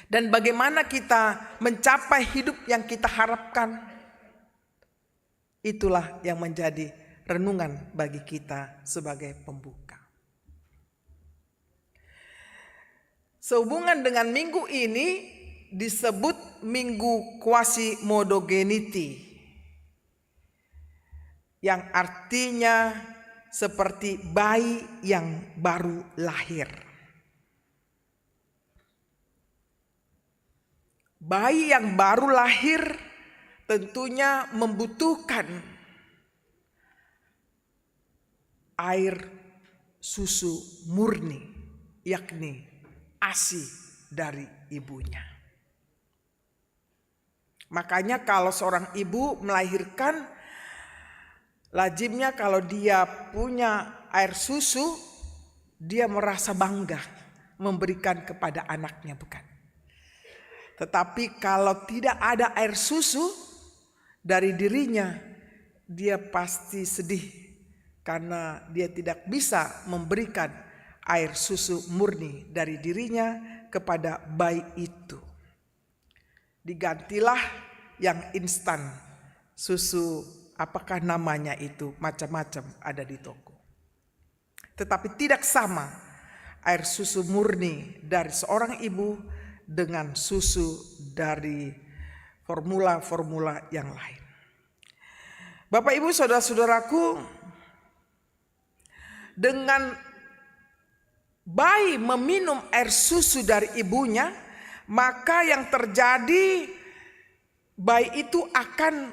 Dan bagaimana kita mencapai hidup yang kita harapkan? Itulah yang menjadi renungan bagi kita sebagai pembuka. Sehubungan dengan minggu ini disebut Minggu Quasimodogeniti, yang artinya seperti bayi yang baru lahir. Bayi yang baru lahir tentunya membutuhkan air susu murni, yakni ASI dari ibunya. Makanya kalau seorang ibu melahirkan, lazimnya kalau dia punya air susu, dia merasa bangga memberikan kepada anaknya, bukan? Tetapi kalau tidak ada air susu dari dirinya, dia pasti sedih karena dia tidak bisa memberikan air susu murni dari dirinya kepada bayi itu. Digantilah yang instan, susu apakah namanya itu, macam-macam ada di toko. Tetapi tidak sama air susu murni dari seorang ibu dengan susu dari formula-formula yang lain. Bapak, Ibu, saudara-saudaraku, dengan bayi meminum air susu dari ibunya, maka yang terjadi, bayi itu akan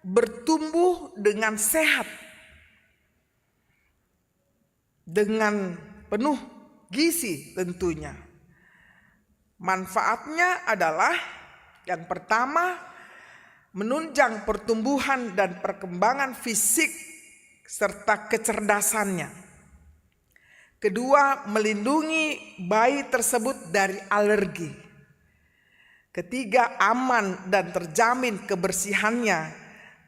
bertumbuh dengan sehat, dengan penuh gizi tentunya. Manfaatnya adalah yang pertama, menunjang pertumbuhan dan perkembangan fisik serta kecerdasannya. Kedua, melindungi bayi tersebut dari alergi. Ketiga, aman dan terjamin kebersihannya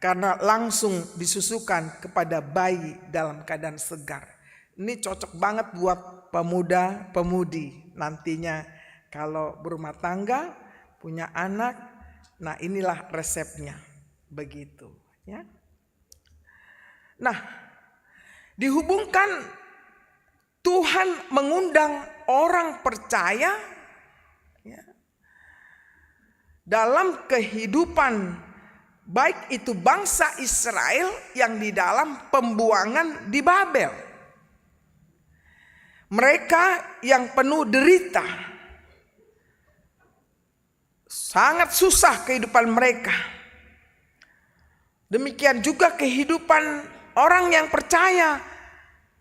karena langsung disusukan kepada bayi dalam keadaan segar. Ini cocok banget buat pemuda-pemudi nantinya kalau berumah tangga, punya anak. Nah, inilah resepnya. Begitu, ya. Nah, dihubungkan Tuhan mengundang orang percaya, ya, dalam kehidupan baik itu bangsa Israel yang di dalam pembuangan di Babel. Mereka yang penuh derita, sangat susah kehidupan mereka. Demikian juga kehidupan orang yang percaya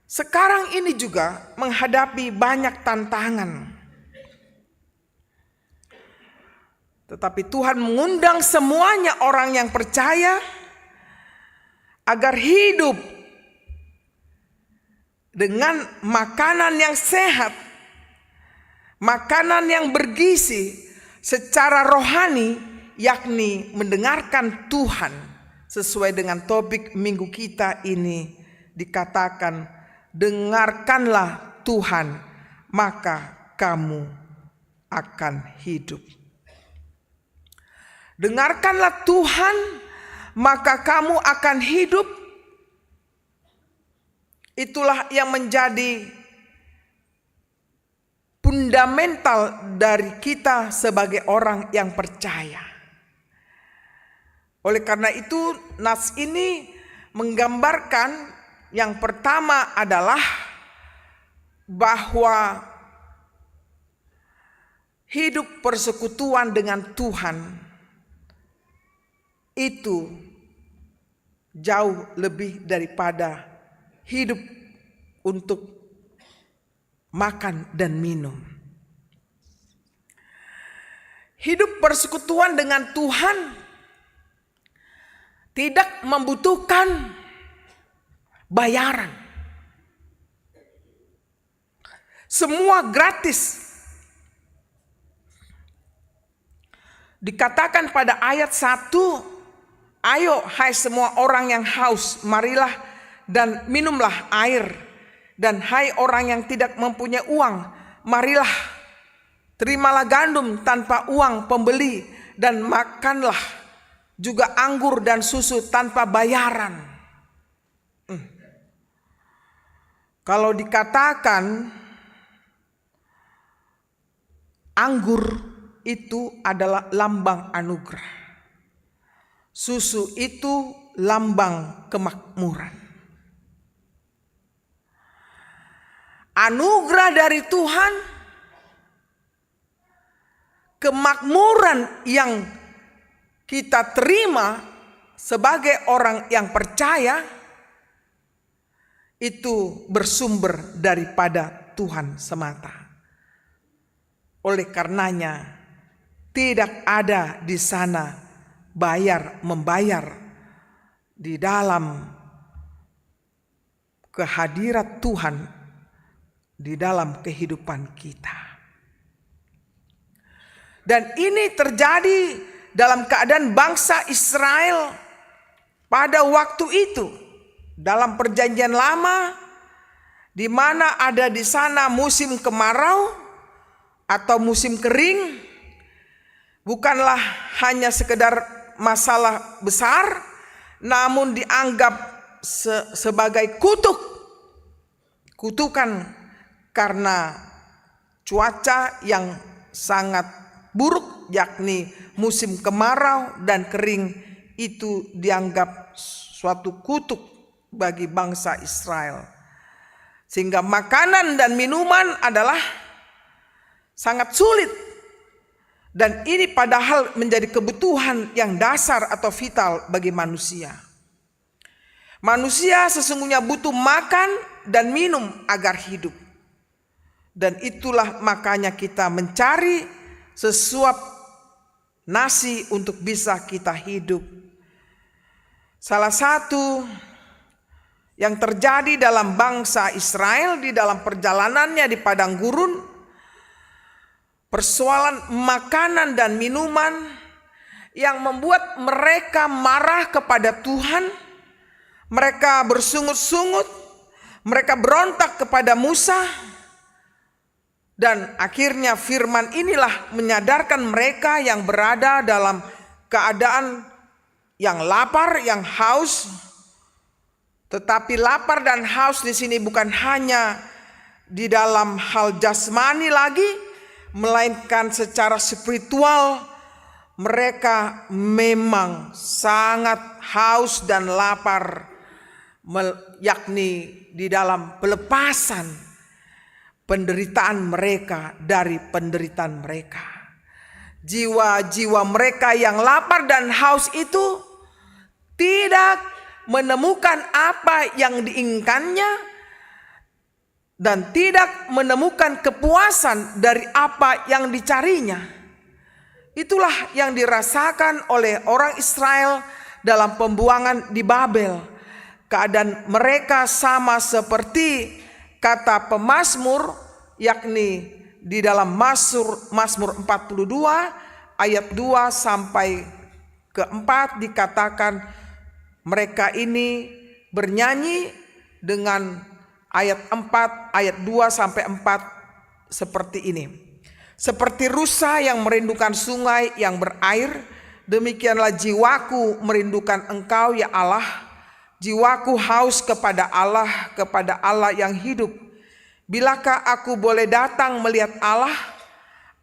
sekarang ini juga menghadapi banyak tantangan. Tetapi Tuhan mengundang semuanya orang yang percaya agar hidup dengan makanan yang sehat, makanan yang bergizi secara rohani, yakni mendengarkan Tuhan. Sesuai dengan topik minggu kita ini dikatakan, dengarkanlah Tuhan, maka kamu akan hidup. Dengarkanlah Tuhan, maka kamu akan hidup. Itulah yang menjadi fundamental dari kita sebagai orang yang percaya. Oleh karena itu, nas ini menggambarkan yang pertama adalah bahwa hidup persekutuan dengan Tuhan itu jauh lebih daripada hidup untuk makan dan minum. Hidup persekutuan dengan Tuhan tidak membutuhkan bayaran. Semua gratis. Dikatakan pada ayat 1, ayo hai semua orang yang haus, marilah dan minumlah air. Dan hai orang yang tidak mempunyai uang, marilah terimalah gandum tanpa uang pembeli, dan makanlah juga anggur dan susu tanpa bayaran. Kalau dikatakan anggur itu adalah lambang anugerah, susu itu lambang kemakmuran. Anugerah dari Tuhan, kemakmuran yang kita terima sebagai orang yang percaya itu bersumber daripada Tuhan semata. Oleh karenanya tidak ada di sana membayar di dalam kehadiran Tuhan di dalam kehidupan kita. Dan ini terjadi dalam keadaan bangsa Israel pada waktu itu dalam perjanjian lama, di mana ada di sana musim kemarau atau musim kering, bukanlah hanya sekedar masalah besar, namun dianggap sebagai kutukan karena cuaca yang sangat buruk, yakni musim kemarau dan kering itu dianggap suatu kutuk bagi bangsa Israel. Sehingga makanan dan minuman adalah sangat sulit. Dan ini padahal menjadi kebutuhan yang dasar atau vital bagi manusia. Manusia sesungguhnya butuh makan dan minum agar hidup. Dan itulah makanya kita mencari sesuap nasi untuk bisa kita hidup. Salah satu yang terjadi dalam bangsa Israel di dalam perjalanannya di padang gurun, persoalan makanan dan minuman yang membuat mereka marah kepada Tuhan. Mereka bersungut-sungut, mereka berontak kepada Musa. Dan akhirnya firman inilah menyadarkan mereka yang berada dalam keadaan yang lapar, yang haus. Tetapi lapar dan haus di sini bukan hanya di dalam hal jasmani lagi, melainkan secara spiritual mereka memang sangat haus dan lapar, yakni di dalam pelepasan penderitaan mereka dari penderitaan mereka. Jiwa-jiwa mereka yang lapar dan haus itu tidak menemukan apa yang diinginkannya dan tidak menemukan kepuasan dari apa yang dicarinya. Itulah yang dirasakan oleh orang Israel dalam pembuangan di Babel. Keadaan mereka sama seperti kata pemazmur, yakni di dalam Mazmur 42 ayat 2 sampai ke 4 dikatakan mereka ini bernyanyi dengan ayat 4, ayat 2 sampai 4 seperti ini. Seperti rusa yang merindukan sungai yang berair, demikianlah jiwaku merindukan Engkau ya Allah. Jiwaku haus kepada Allah yang hidup. Bilakah aku boleh datang melihat Allah?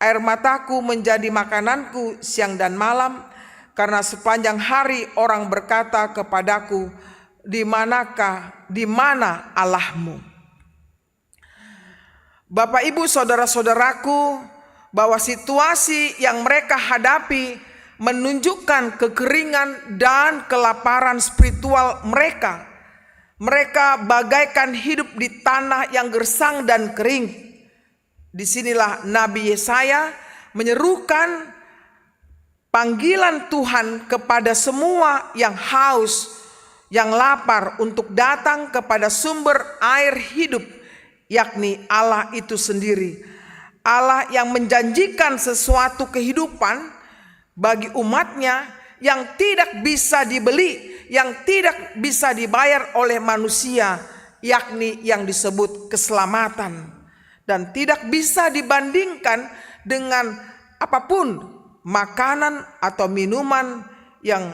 Air mataku menjadi makananku siang dan malam, karena sepanjang hari orang berkata kepadaku, di mana Allahmu? Bapak Ibu saudara-saudaraku, bahwa situasi yang mereka hadapi menunjukkan kekeringan dan kelaparan spiritual mereka. Mereka bagaikan hidup di tanah yang gersang dan kering. Disinilah Nabi Yesaya menyerukan panggilan Tuhan kepada semua yang haus, yang lapar untuk datang kepada sumber air hidup, yakni Allah itu sendiri. Allah yang menjanjikan sesuatu kehidupan bagi umatnya yang tidak bisa dibeli, yang tidak bisa dibayar oleh manusia, yakni yang disebut keselamatan, dan tidak bisa dibandingkan dengan apapun makanan atau minuman yang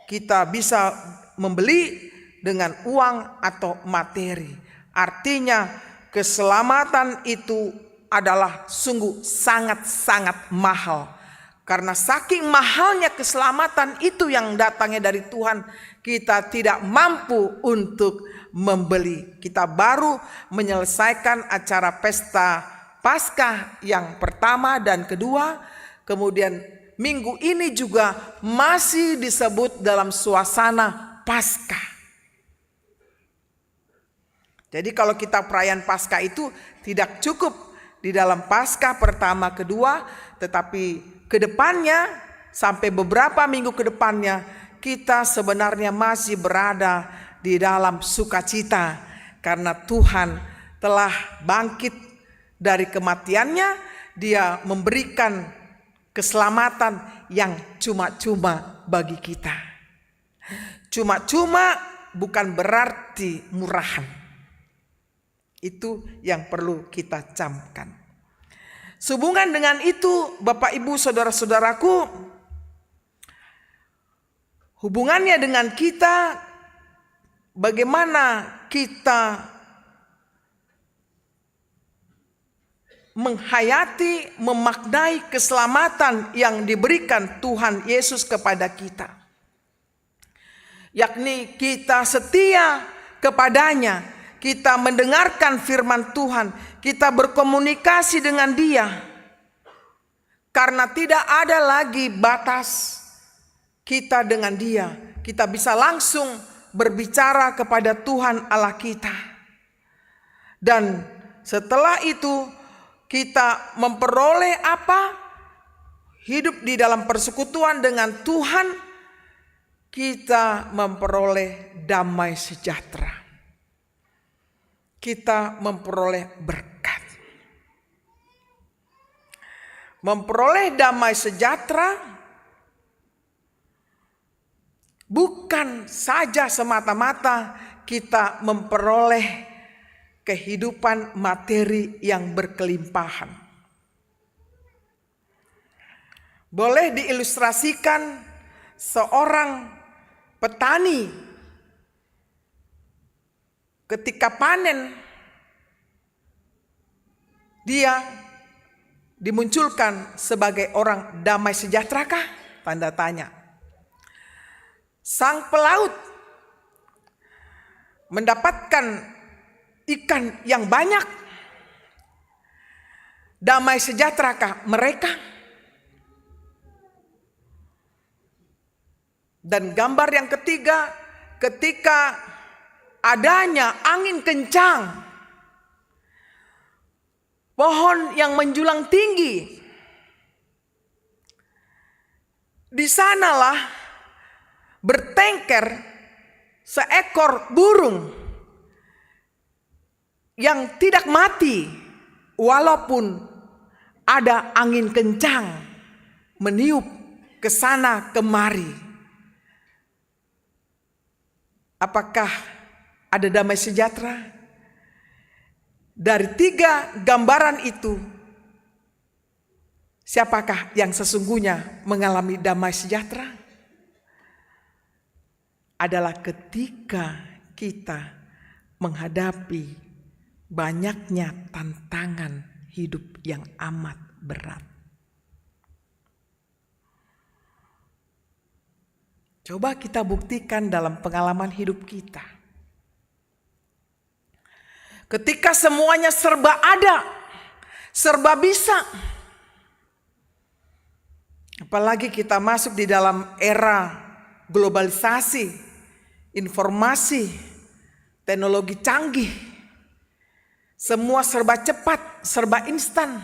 kita bisa membeli dengan uang atau materi. Artinya keselamatan itu adalah sungguh sangat-sangat mahal. Karena saking mahalnya keselamatan itu yang datangnya dari Tuhan, kita tidak mampu untuk membeli. Kita baru menyelesaikan acara pesta Paskah yang pertama dan kedua. Kemudian minggu ini juga masih disebut dalam suasana Paskah. Jadi kalau kita perayaan Paskah itu tidak cukup di dalam Paskah pertama kedua, tetapi kedepannya sampai beberapa minggu kedepannya kita sebenarnya masih berada di dalam sukacita karena Tuhan telah bangkit dari kematiannya. Dia memberikan keselamatan yang cuma-cuma bagi kita. Cuma-cuma bukan berarti murahan. Itu yang perlu kita camkan. Sehubungan dengan itu, Bapak Ibu saudara-saudaraku, hubungannya dengan kita, bagaimana kita menghayati, memaknai keselamatan yang diberikan Tuhan Yesus kepada kita. Yakni kita setia kepadanya. Kita mendengarkan firman Tuhan, kita berkomunikasi dengan Dia. Karena tidak ada lagi batas kita dengan Dia. Kita bisa langsung berbicara kepada Tuhan Allah kita. Dan setelah itu kita memperoleh apa? Hidup di dalam persekutuan dengan Tuhan, kita memperoleh damai sejahtera. Kita memperoleh berkat. Memperoleh damai sejahtera bukan saja semata-mata kita memperoleh kehidupan materi yang berkelimpahan. Boleh diilustrasikan seorang petani ketika panen, dia dimunculkan sebagai orang damai sejahterakah? Tanda tanya. Sang pelaut mendapatkan ikan yang banyak, damai sejahterakah mereka? Dan gambar yang ketiga, ketika adanya angin kencang, pohon yang menjulang tinggi, di sanalah bertengker seekor burung yang tidak mati walaupun ada angin kencang meniup ke sana kemari. Apakah ada damai sejahtera? Dari 3 gambaran itu, siapakah yang sesungguhnya mengalami damai sejahtera? Adalah ketika kita menghadapi banyaknya tantangan hidup yang amat berat. Coba kita buktikan dalam pengalaman hidup kita. Ketika semuanya serba ada, serba bisa. Apalagi kita masuk di dalam era globalisasi, informasi, teknologi canggih. Semua serba cepat, serba instan.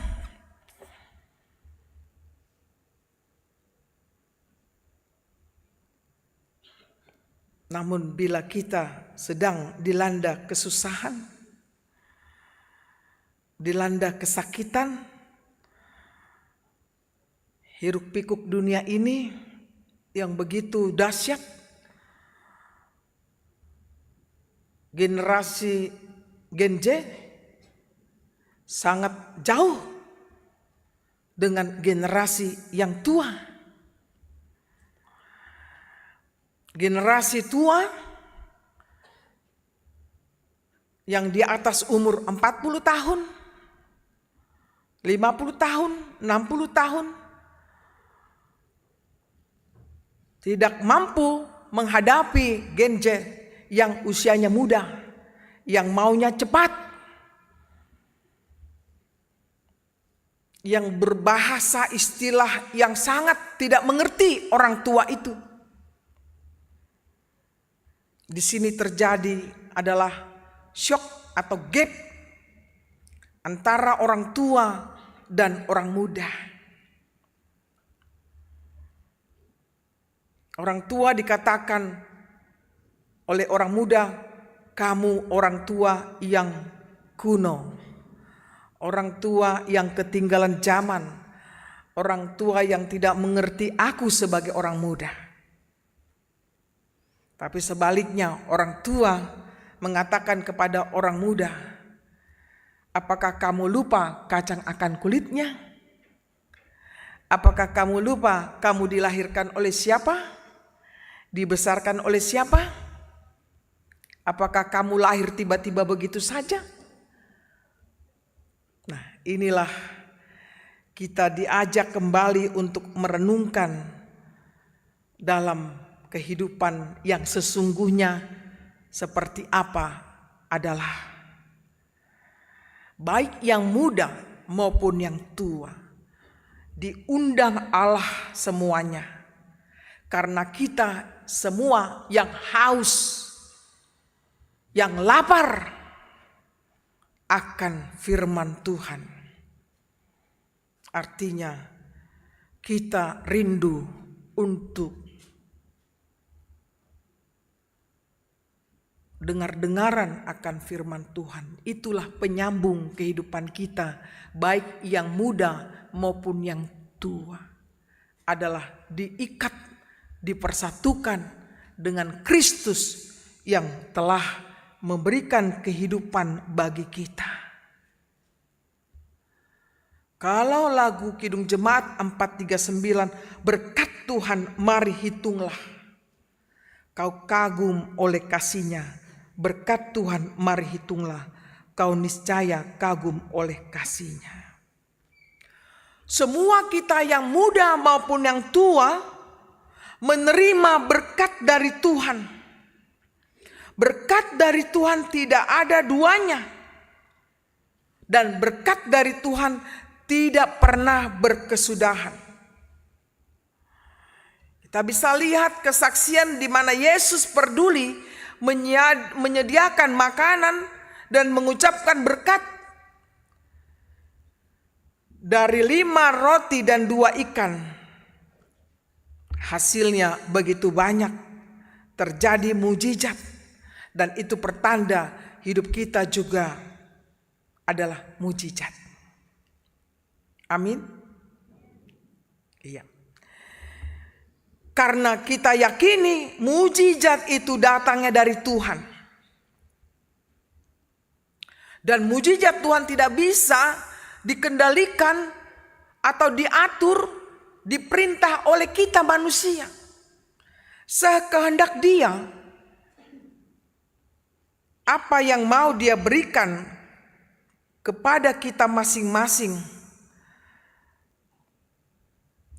Namun bila kita sedang dilanda kesusahan, dilanda kesakitan, hiruk pikuk dunia ini yang begitu dahsyat, generasi Gen Z sangat jauh dengan generasi yang tua. Generasi tua yang di atas umur 40 tahun, 50 tahun, 60 tahun tidak mampu menghadapi Gen Z yang usianya muda, yang maunya cepat, yang berbahasa istilah yang sangat tidak mengerti orang tua itu. Di sini terjadi adalah shock atau gap antara orang tua dan orang muda. Orang tua dikatakan oleh orang muda, kamu orang tua yang kuno, orang tua yang ketinggalan zaman, orang tua yang tidak mengerti aku sebagai orang muda. Tapi sebaliknya orang tua mengatakan kepada orang muda, apakah kamu lupa kacang akan kulitnya? Apakah kamu lupa kamu dilahirkan oleh siapa? Dibesarkan oleh siapa? Apakah kamu lahir tiba-tiba begitu saja? Nah, inilah kita diajak kembali untuk merenungkan dalam kehidupan yang sesungguhnya seperti apa adalah baik yang muda maupun yang tua diundang Allah semuanya, karena kita semua yang haus, yang lapar akan firman Tuhan. Artinya kita rindu untuk dengar-dengaran akan firman Tuhan. Itulah penyambung kehidupan kita, baik yang muda maupun yang tua, adalah diikat, dipersatukan dengan Kristus yang telah memberikan kehidupan bagi kita. Kalau lagu Kidung Jemaat 439, berkat Tuhan mari hitunglah, kau kagum oleh kasih-Nya. Berkat Tuhan mari hitunglah, kau niscaya kagum oleh kasih-Nya. Semua kita yang muda maupun yang tua menerima berkat dari Tuhan. Berkat dari Tuhan tidak ada duanya. Dan berkat dari Tuhan tidak pernah berkesudahan. Kita bisa lihat kesaksian di mana Yesus peduli menyediakan makanan dan mengucapkan berkat. Dari 5 roti dan 2 ikan, hasilnya begitu banyak, terjadi mujizat. Dan itu pertanda hidup kita juga adalah mujizat. Amin. Iya. Karena kita yakini mujizat itu datangnya dari Tuhan. Dan mujizat Tuhan tidak bisa dikendalikan atau diatur, diperintah oleh kita manusia. Sekehendak Dia, apa yang mau Dia berikan kepada kita masing-masing,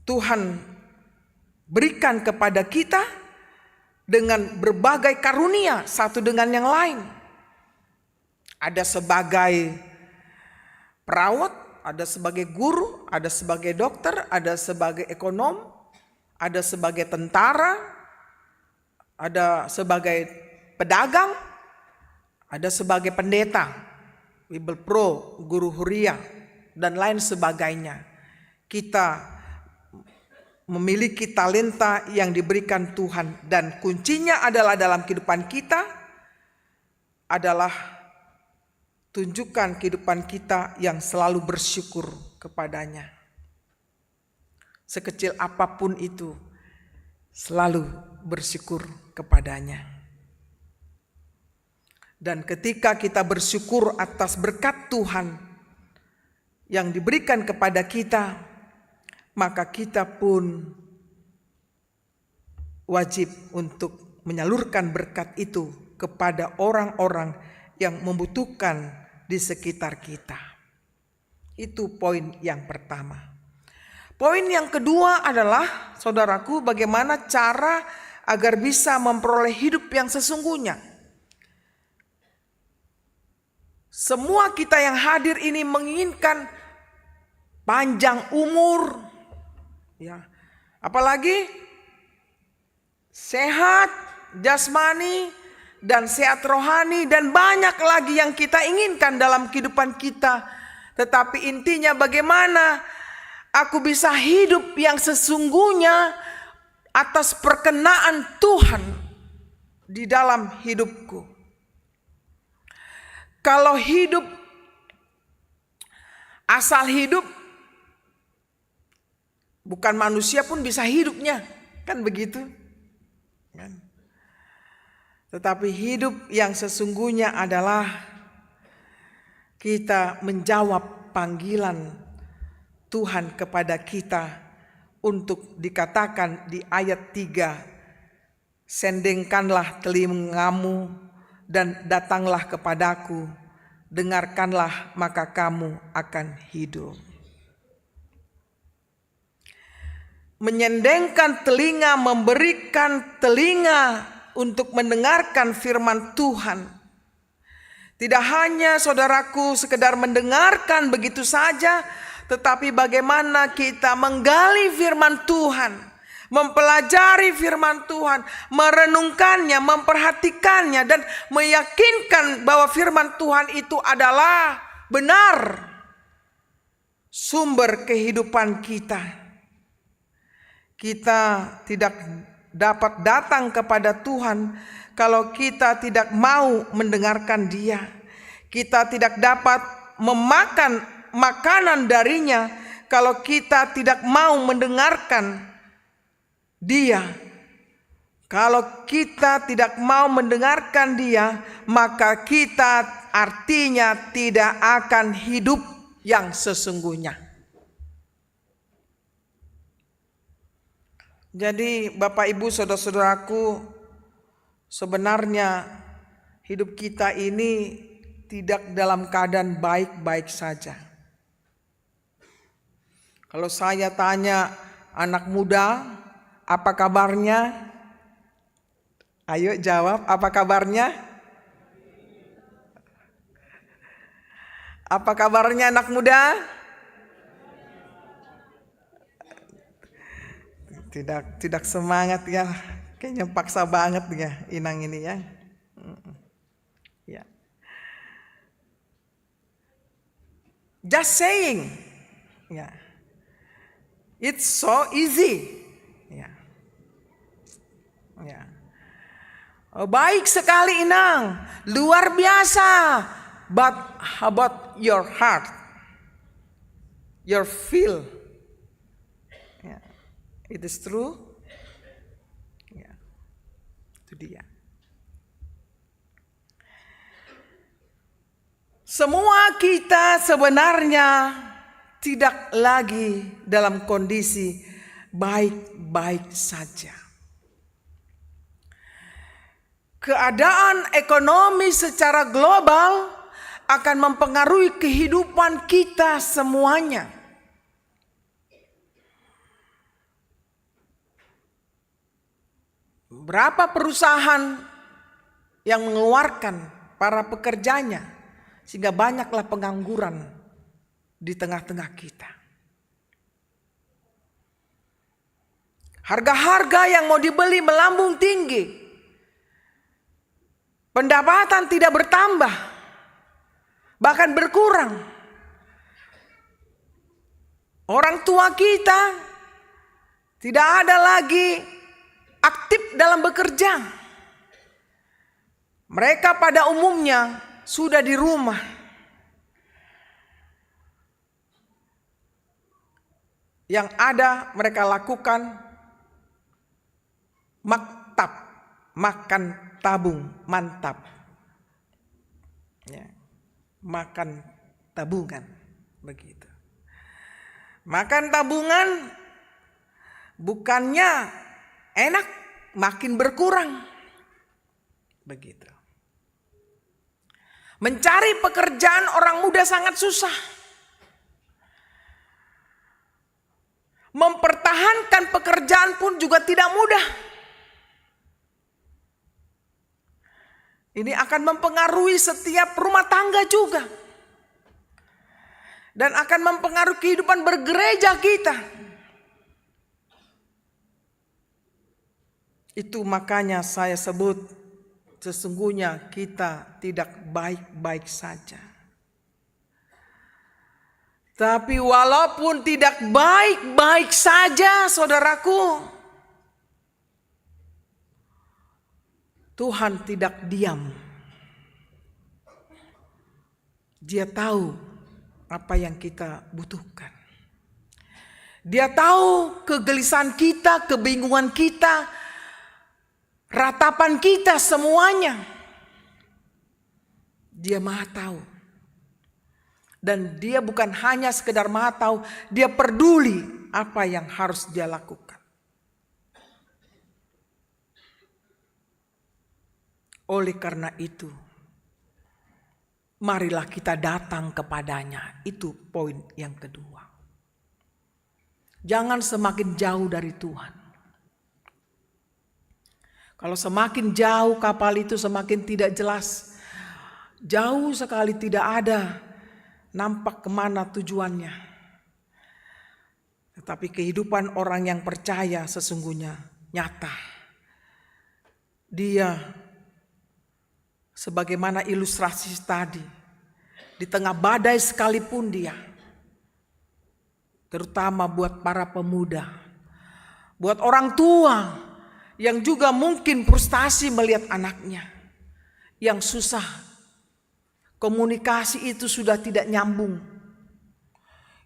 Tuhan berikan kepada kita dengan berbagai karunia satu dengan yang lain. Ada sebagai perawat, ada sebagai guru, ada sebagai dokter, ada sebagai ekonom, ada sebagai tentara, ada sebagai pedagang, ada sebagai pendeta, Bible Pro, guru huria, dan lain sebagainya. Kita memiliki talenta yang diberikan Tuhan, dan kuncinya adalah dalam kehidupan kita adalah tunjukkan kehidupan kita yang selalu bersyukur kepadanya. Sekecil apapun itu, selalu bersyukur kepadanya. Dan ketika kita bersyukur atas berkat Tuhan yang diberikan kepada kita, maka kita pun wajib untuk menyalurkan berkat itu kepada orang-orang yang membutuhkan di sekitar kita. Itu poin yang pertama. Poin yang kedua adalah, saudaraku, bagaimana cara agar bisa memperoleh hidup yang sesungguhnya. Semua kita yang hadir ini menginginkan panjang umur, ya, apalagi sehat jasmani dan sehat rohani, dan banyak lagi yang kita inginkan dalam kehidupan kita. Tetapi intinya bagaimana aku bisa hidup yang sesungguhnya atas perkenaan Tuhan di dalam hidupku. Kalau hidup asal hidup, bukan manusia pun bisa hidupnya, kan begitu? Kan? Tetapi hidup yang sesungguhnya adalah kita menjawab panggilan Tuhan kepada kita untuk dikatakan di ayat 3, sendengkanlah telingamu dan datanglah kepadaku, dengarkanlah maka kamu akan hidup. Menyendengkan telinga, memberikan telinga untuk mendengarkan firman Tuhan. Tidak hanya saudaraku sekedar mendengarkan begitu saja, tetapi bagaimana kita menggali firman Tuhan, mempelajari firman Tuhan, merenungkannya, memperhatikannya, dan meyakinkan bahwa firman Tuhan itu adalah benar sumber kehidupan kita. Kita tidak dapat datang kepada Tuhan kalau kita tidak mau mendengarkan Dia. Kita tidak dapat memakan makanan darinya kalau kita tidak mau mendengarkan Dia. Kalau kita tidak mau mendengarkan Dia, maka kita artinya tidak akan hidup yang sesungguhnya. Jadi Bapak Ibu saudara-saudaraku, sebenarnya hidup kita ini tidak dalam keadaan baik-baik saja. Kalau saya tanya anak muda, apa kabarnya? Ayo jawab, apa kabarnya? Apa kabarnya anak muda? Tidak semangat ya. Kayaknya paksa banget ya Inang ini ya. Ya. Just saying. Ya. It's so easy. Ya. Ya. Oh, baik sekali Inang, luar biasa. But how about your heart? Your feel? Yeah. It is true? Yeah. Itu dia. Semua kita sebenarnya tidak lagi dalam kondisi baik-baik saja. Keadaan ekonomi secara global akan mempengaruhi kehidupan kita semuanya. Berapa perusahaan yang mengeluarkan para pekerjanya sehingga banyaklah pengangguran di tengah-tengah kita. Harga-harga yang mau dibeli melambung tinggi. Pendapatan tidak bertambah, bahkan berkurang. Orang tua kita tidak ada lagi aktif dalam bekerja. Mereka pada umumnya sudah di rumah. Yang ada mereka lakukan maktab, makan tabung, mantap. Ya, makan tabungan, begitu. Makan tabungan bukannya enak, makin berkurang. Begitu. Mencari pekerjaan orang muda sangat susah. Mempertahankan pekerjaan pun juga tidak mudah. Ini akan mempengaruhi setiap rumah tangga juga. Dan akan mempengaruhi kehidupan bergereja kita. Itu makanya saya sebut sesungguhnya kita tidak baik-baik saja. Tapi walaupun tidak baik-baik saja saudaraku, Tuhan tidak diam. Dia tahu apa yang kita butuhkan. Dia tahu kegelisahan kita, kebingungan kita, ratapan kita semuanya. Dia Maha tahu. Dan dia bukan hanya sekedar Maha tahu, dia peduli apa yang harus dia lakukan. Oleh karena itu, marilah kita datang kepadanya. Itu poin yang kedua. Jangan semakin jauh dari Tuhan. Kalau semakin jauh kapal itu semakin tidak jelas. Jauh sekali tidak ada nampak kemana tujuannya. Tetapi kehidupan orang yang percaya sesungguhnya nyata. Dia sebagaimana ilustrasi tadi, di tengah badai sekalipun dia, terutama buat para pemuda, buat orang tua yang juga mungkin frustasi melihat anaknya yang susah, komunikasi itu sudah tidak nyambung.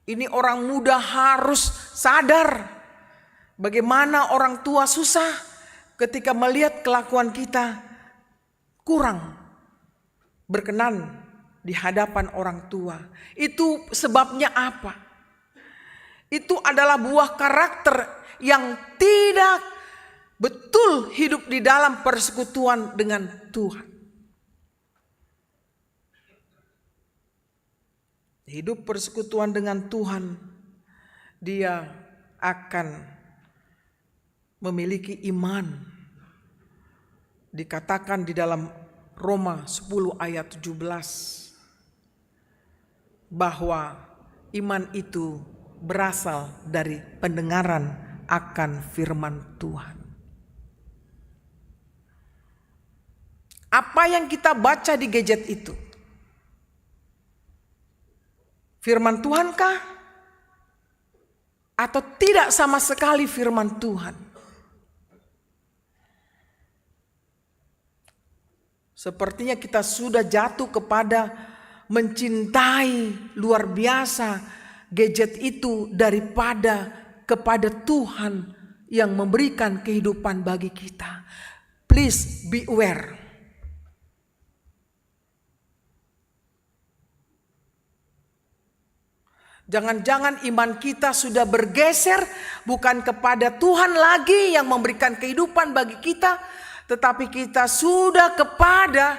Ini orang muda harus sadar bagaimana orang tua susah ketika melihat kelakuan kita kurang berkenan di hadapan orang tua. Itu sebabnya apa? Itu adalah buah karakter yang tidak betul hidup di dalam persekutuan dengan Tuhan. Hidup persekutuan dengan Tuhan, dia akan memiliki iman. Dikatakan di dalam Roma 10 ayat 17 bahwa iman itu berasal dari pendengaran akan firman Tuhan. Apa yang kita baca di gadget itu? Firman Tuhan kah? Atau tidak sama sekali firman Tuhan? Sepertinya kita sudah jatuh kepada mencintai luar biasa gadget itu daripada kepada Tuhan yang memberikan kehidupan bagi kita. Please be aware. Jangan-jangan iman kita sudah bergeser bukan kepada Tuhan lagi yang memberikan kehidupan bagi kita, tetapi kita sudah kepada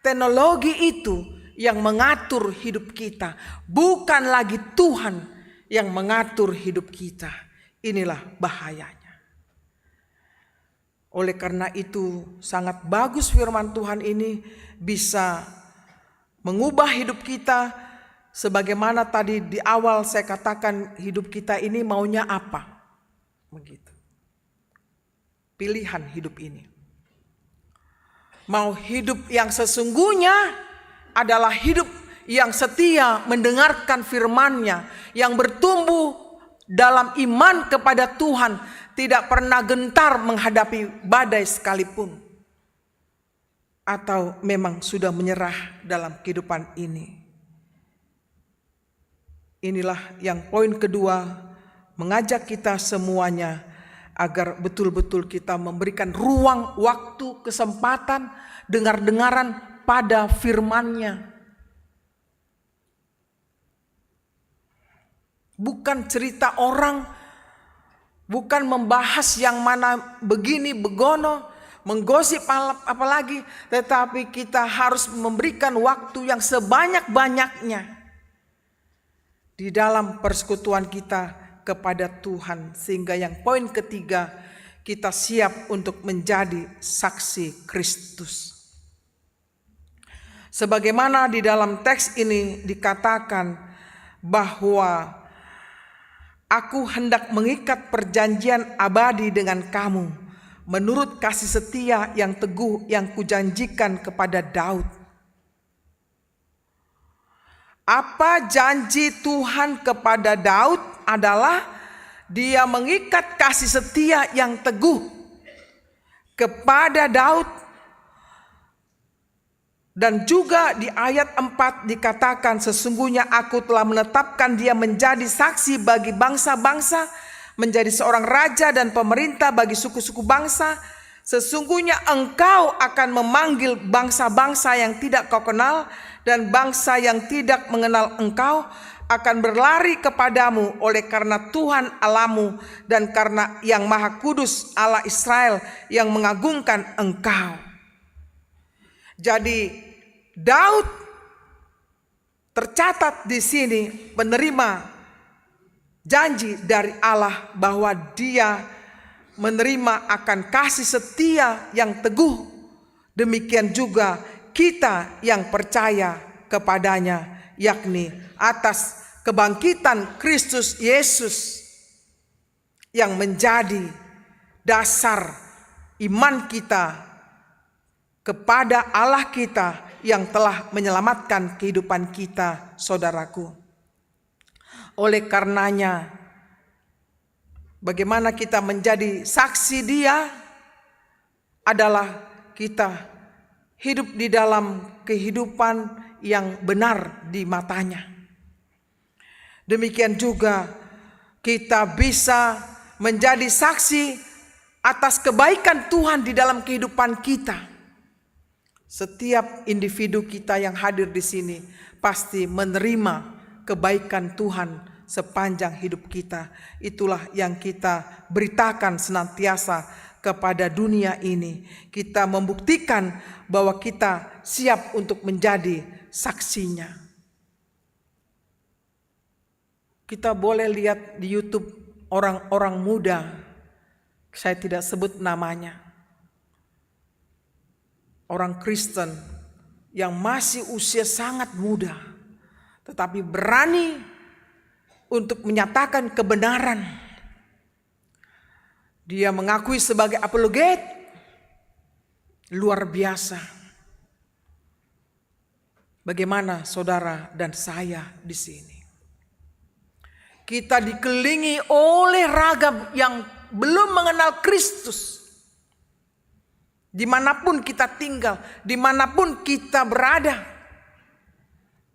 teknologi itu yang mengatur hidup kita. Bukan lagi Tuhan yang mengatur hidup kita. Inilah bahayanya. Oleh karena itu sangat bagus firman Tuhan ini bisa mengubah hidup kita. Sebagaimana tadi di awal saya katakan, hidup kita ini maunya apa? Begitu. Pilihan hidup ini. Mau hidup yang sesungguhnya adalah hidup yang setia mendengarkan firman-Nya, yang bertumbuh dalam iman kepada Tuhan, tidak pernah gentar menghadapi badai sekalipun. Atau memang sudah menyerah dalam kehidupan ini. Inilah yang poin kedua, mengajak kita semuanya agar betul-betul kita memberikan ruang, waktu, kesempatan, dengar-dengaran pada firman-Nya. Bukan cerita orang, bukan membahas yang mana begini, begono, menggosip apalagi, tetapi kita harus memberikan waktu yang sebanyak-banyaknya di dalam persekutuan kita kepada Tuhan, sehingga yang poin ketiga, kita siap untuk menjadi saksi Kristus. Sebagaimana di dalam teks ini dikatakan bahwa aku hendak mengikat perjanjian abadi dengan kamu menurut kasih setia yang teguh yang kujanjikan kepada Daud. Apa janji Tuhan kepada Daud adalah dia mengikat kasih setia yang teguh kepada Daud. Dan juga di ayat 4 dikatakan, sesungguhnya aku telah menetapkan dia menjadi saksi bagi bangsa-bangsa, menjadi seorang raja dan pemerintah bagi suku-suku bangsa. Sesungguhnya engkau akan memanggil bangsa-bangsa yang tidak kau kenal, dan bangsa yang tidak mengenal engkau akan berlari kepadamu oleh karena Tuhan Allahmu dan karena yang Maha Kudus Allah Israel yang mengagungkan engkau. Jadi Daud tercatat di sini menerima janji dari Allah bahwa dia menerima akan kasih setia yang teguh. Demikian juga kita yang percaya kepadanya, yakni atas kebangkitan Kristus Yesus yang menjadi dasar iman kita kepada Allah kita yang telah menyelamatkan kehidupan kita, saudaraku. Oleh karenanya, bagaimana kita menjadi saksi Dia adalah kita hidup di dalam kehidupan yang benar di matanya. Demikian juga kita bisa menjadi saksi atas kebaikan Tuhan di dalam kehidupan kita. Setiap individu kita yang hadir di sini pasti menerima kebaikan Tuhan sepanjang hidup kita. Itulah yang kita beritakan senantiasa kepada dunia ini. Kita membuktikan bahwa kita siap untuk menjadi saksinya. Kita boleh lihat di YouTube orang-orang muda, saya tidak sebut namanya, orang Kristen yang masih usia sangat muda, tetapi berani untuk menyatakan kebenaran. Dia mengakui sebagai apologet, luar biasa. Bagaimana saudara dan saya di sini? Kita dikelilingi oleh ragam yang belum mengenal Kristus. Dimanapun kita tinggal, dimanapun kita berada.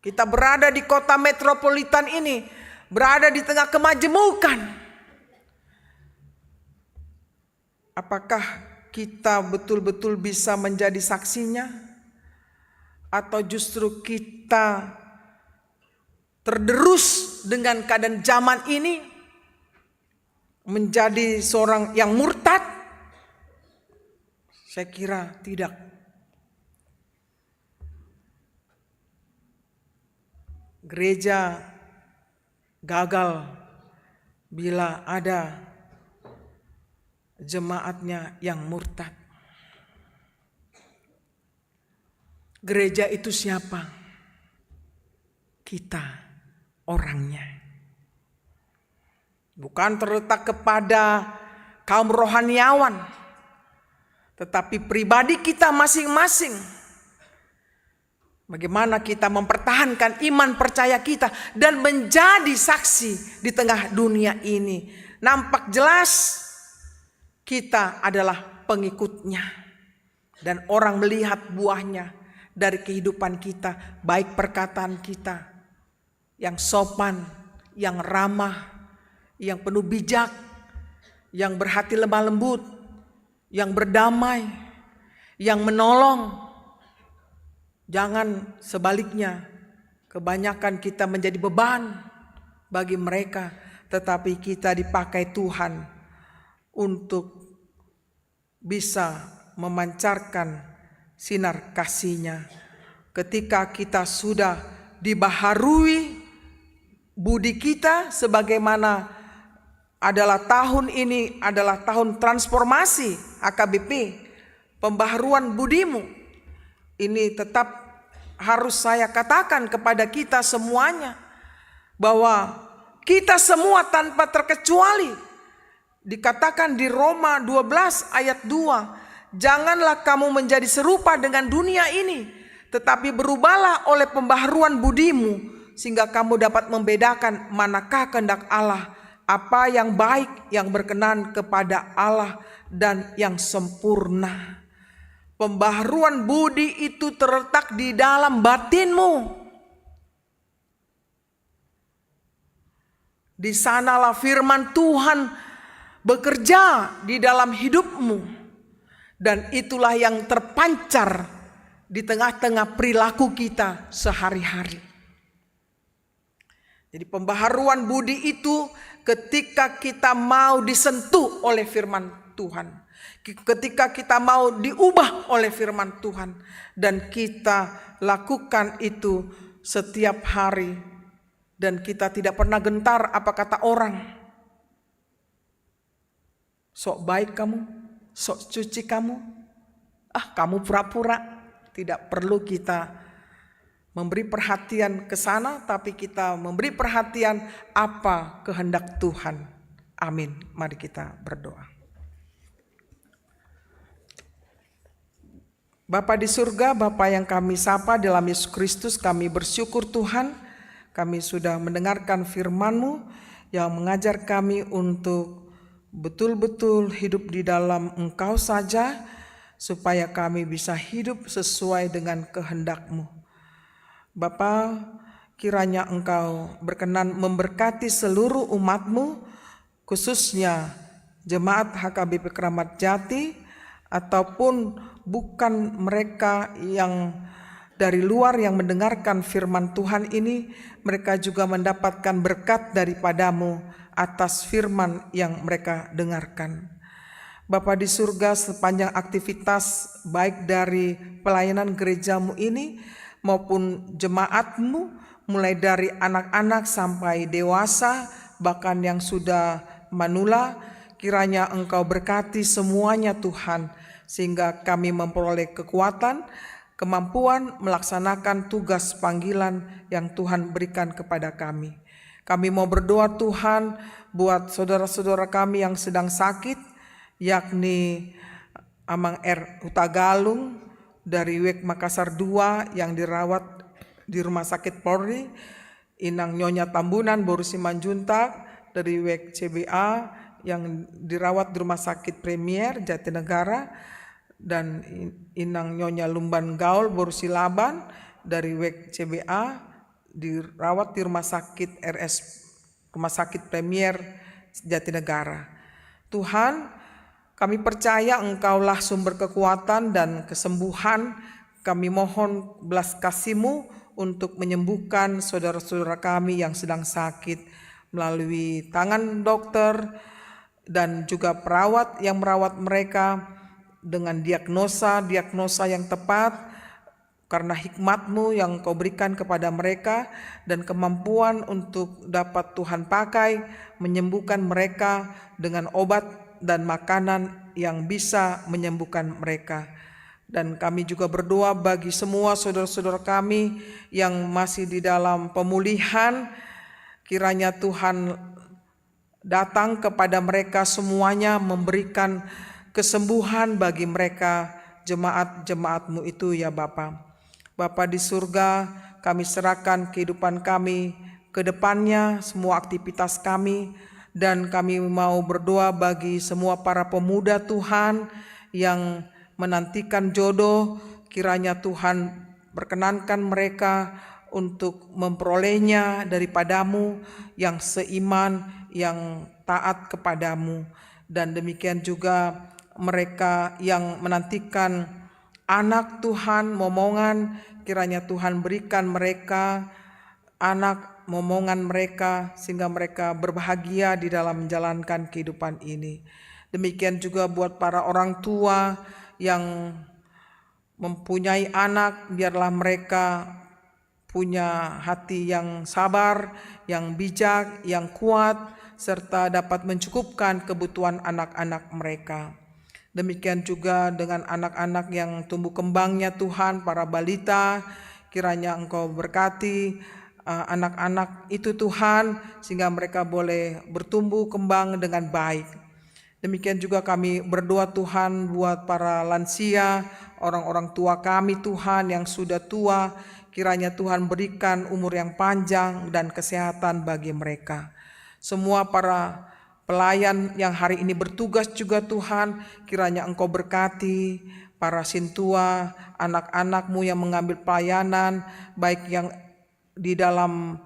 Kita berada di kota metropolitan ini, berada di tengah kemajemukan. Apakah kita betul-betul bisa menjadi saksinya? Atau justru kita tergerus dengan keadaan zaman ini, menjadi seorang yang murtad? Saya kira tidak. Gereja gagal bila ada jemaatnya yang murtad. Gereja itu siapa? Kita, orangnya. Bukan terletak kepada kaum rohaniawan, tetapi pribadi kita masing-masing. Bagaimana kita mempertahankan iman percaya kita dan menjadi saksi di tengah dunia ini. Nampak jelas kita adalah pengikutnya. Dan orang melihat buahnya dari kehidupan kita. Baik perkataan kita yang sopan, yang ramah, yang penuh bijak, yang berhati lemah lembut, yang berdamai, yang menolong. Jangan sebaliknya, kebanyakan kita menjadi beban bagi mereka, tetapi kita dipakai Tuhan untuk bisa memancarkan sinar kasih-Nya. Ketika kita sudah dibaharui budi kita, sebagaimana adalah tahun ini adalah tahun transformasi AKBP, pembaharuan budimu. Ini tetap harus saya katakan kepada kita semuanya, bahwa kita semua tanpa terkecuali, dikatakan di Roma 12 ayat 2, janganlah kamu menjadi serupa dengan dunia ini, tetapi berubahlah oleh pembaharuan budimu, sehingga kamu dapat membedakan manakah kehendak Allah, apa yang baik, yang berkenan kepada Allah, dan yang sempurna. Pembaharuan budi itu terletak di dalam batinmu. Di sanalah firman Tuhan bekerja di dalam hidupmu. Dan itulah yang terpancar di tengah-tengah perilaku kita sehari-hari. Jadi pembaharuan budi itu ketika kita mau disentuh oleh firman Tuhan. Ketika kita mau diubah oleh firman Tuhan. Dan kita lakukan itu setiap hari. Dan kita tidak pernah gentar apa kata orang. Sok baik kamu, sok cuci kamu. Kamu pura-pura. Tidak perlu kita memberi perhatian ke sana, tapi kita memberi perhatian apa kehendak Tuhan. Amin. Mari kita berdoa. Bapa di surga, Bapa yang kami sapa dalam Yesus Kristus, kami bersyukur Tuhan, kami sudah mendengarkan firman-Mu yang mengajar kami untuk betul-betul hidup di dalam Engkau saja, supaya kami bisa hidup sesuai dengan kehendak-Mu. Bapa, kiranya Engkau berkenan memberkati seluruh umat-Mu, khususnya jemaat HKBP Keramat Jati, ataupun bukan mereka yang dari luar yang mendengarkan firman Tuhan ini, mereka juga mendapatkan berkat daripadamu atas firman yang mereka dengarkan. Bapa di surga, sepanjang aktivitas baik dari pelayanan gerejamu ini maupun jemaatmu, mulai dari anak-anak sampai dewasa, bahkan yang sudah manula, kiranya Engkau berkati semuanya Tuhan, sehingga kami memperoleh kekuatan, kemampuan melaksanakan tugas panggilan yang Tuhan berikan kepada kami. Kami mau berdoa Tuhan buat saudara-saudara kami yang sedang sakit, yakni Amang R. Hutagalung dari WEK Makassar 2 yang dirawat di Rumah Sakit Polri, Inang Nyonya Tambunan Boru Simanjuntak dari WEK CBA yang dirawat di Rumah Sakit Premier Jatinegara, dan Inang Nyonya Lumban Gaul Boru Silaban dari WEK CBA dirawat di Rumah Sakit Premier Jatinegara. Tuhan, kami percaya Engkaulah sumber kekuatan dan kesembuhan. Kami mohon belas kasih-Mu untuk menyembuhkan saudara-saudara kami yang sedang sakit melalui tangan dokter dan juga perawat yang merawat mereka dengan diagnosa yang tepat, karena hikmat-Mu yang Kau berikan kepada mereka dan kemampuan untuk dapat Tuhan pakai menyembuhkan mereka dengan obat dan makanan yang bisa menyembuhkan mereka. Dan kami juga berdoa bagi semua saudara-saudara kami yang masih di dalam pemulihan, kiranya Tuhan datang kepada mereka semuanya, memberikan kesembuhan bagi mereka, jemaat-jemaat-Mu itu ya Bapa. Bapa di surga, kami serahkan kehidupan kami ke depannya, semua aktivitas kami, dan kami mau berdoa bagi semua para pemuda Tuhan yang menantikan jodoh, kiranya Tuhan perkenankan mereka untuk memperolehnya daripadamu yang seiman, yang taat kepadamu. Dan demikian juga mereka yang menantikan anak Tuhan, momongan, kiranya Tuhan berikan mereka anak momongan mereka sehingga mereka berbahagia di dalam menjalankan kehidupan ini. Demikian juga buat para orang tua yang mempunyai anak, biarlah mereka punya hati yang sabar, yang bijak, yang kuat, serta dapat mencukupkan kebutuhan anak-anak mereka. Demikian juga dengan anak-anak yang tumbuh kembangnya Tuhan, para balita, kiranya Engkau berkati anak-anak itu Tuhan, sehingga mereka boleh bertumbuh kembang dengan baik. Demikian juga kami berdoa Tuhan buat para lansia, orang-orang tua kami Tuhan yang sudah tua, kiranya Tuhan berikan umur yang panjang dan kesehatan bagi mereka. Semua para pelayan yang hari ini bertugas juga Tuhan, kiranya Engkau berkati para sintua, anak-anak-Mu yang mengambil pelayanan, baik yang di dalam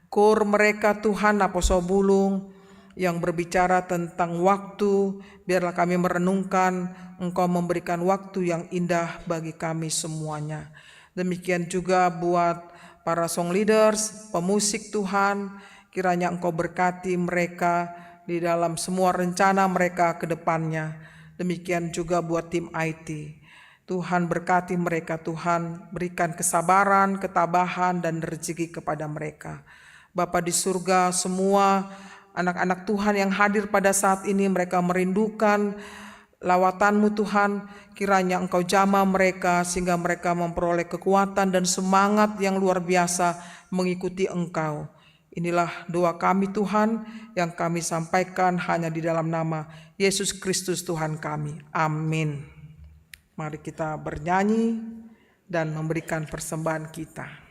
kor mereka Tuhan, Apostle Bulung, yang berbicara tentang waktu, biarlah kami merenungkan Engkau memberikan waktu yang indah bagi kami semuanya. Demikian juga buat para song leaders, pemusik Tuhan, kiranya Engkau berkati mereka di dalam semua rencana mereka ke depannya. Demikian juga buat tim IT. Tuhan berkati mereka, Tuhan berikan kesabaran, ketabahan, dan rezeki kepada mereka. Bapa di surga, semua anak-anak Tuhan yang hadir pada saat ini, mereka merindukan lawatan-Mu Tuhan, kiranya Engkau jamah mereka sehingga mereka memperoleh kekuatan dan semangat yang luar biasa mengikuti Engkau. Inilah doa kami Tuhan yang kami sampaikan hanya di dalam nama Yesus Kristus Tuhan kami. Amin. Mari kita bernyanyi dan memberikan persembahan kita.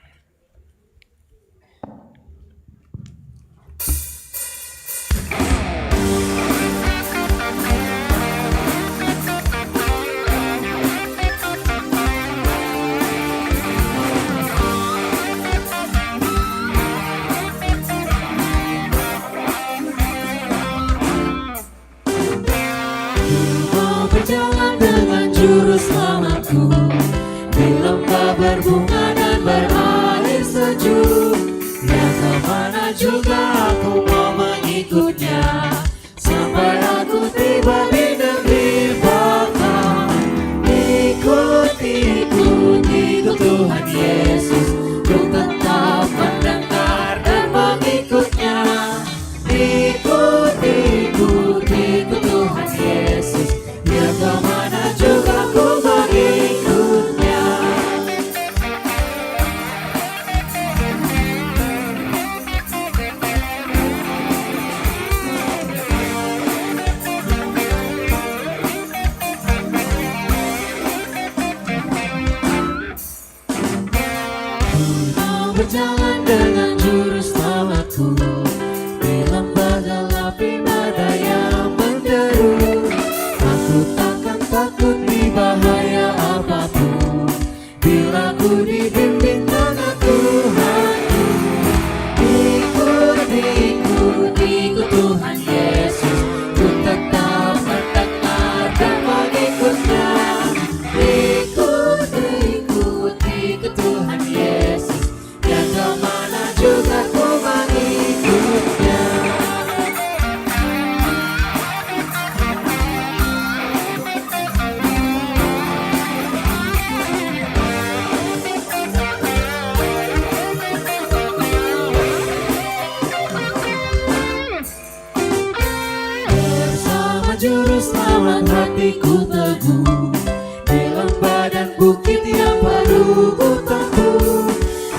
berbunga dan berair sejuk. Ya kemana juga aku mau mengikutnya, sampai aku tiba di negeri Bapa. Ikut, ikut, ikut Tuhan Yesus, ku tetap mendengar dan mengikutnya. Ikut, ikut, ikut Tuhan Yesus, ya kemana juga ku mengikutnya. Mau berjalan dengan juru selamatku, di lembah gelap badai yang menderu. Aku takkan takut di bahaya apapun, bila ku dibimbing tangan Tuhanku. Ikut, ikut, ikut Tuhan Yesus, ku tetap mendengar dan mengikutnya. Ikut, ikut, ikut Tuhan Yesus, ya kemana juga ku mengikutnya. Bersama juru selamat hatiku teguh, di lembah dan bukit yang baru ku tempuh.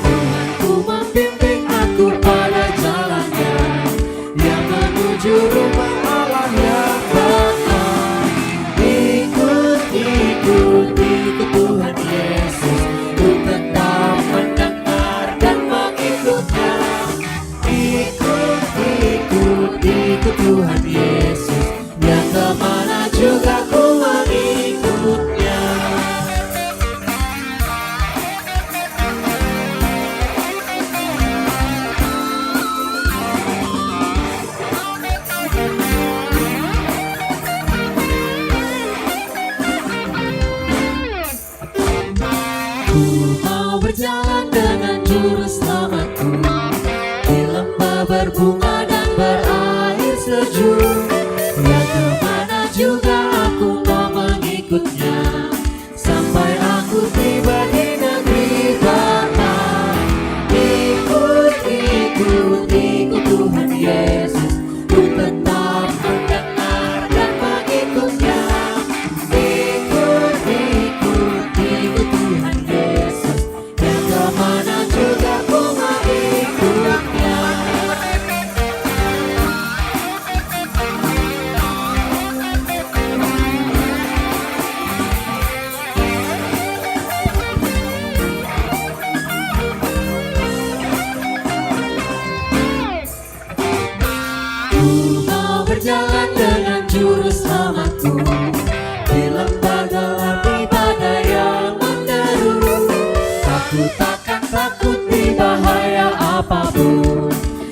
Tuhanku membimbing aku pada jalannya, yang menuju rumah Allah yang benar. Ikut, ikut, ikut Tuhan Yesus, ku tetap mendengar dan mengikutnya. Ikut, ikut, ikut Tuhan Yesus, ya kemana juga ku mengikutnya. Ku mau berjalan dengan juru selamatku, di lembah berbunga dan berair sejuk. Ya kemana juga aku mau mengikutnya, sampai aku tiba di negeri Bapa. Ikut, ikut, ikut Tuhan Yesus, ku tetap mendengar dan mengikutnya. Ikut, ikut, ikut Tuhan Yesus, ya kemana juga ku mengikutnya. Ku mau berjalan dengan juru selamatku, di lembah gelap badai yang menderu. Aku takkan takut di bahaya apapun,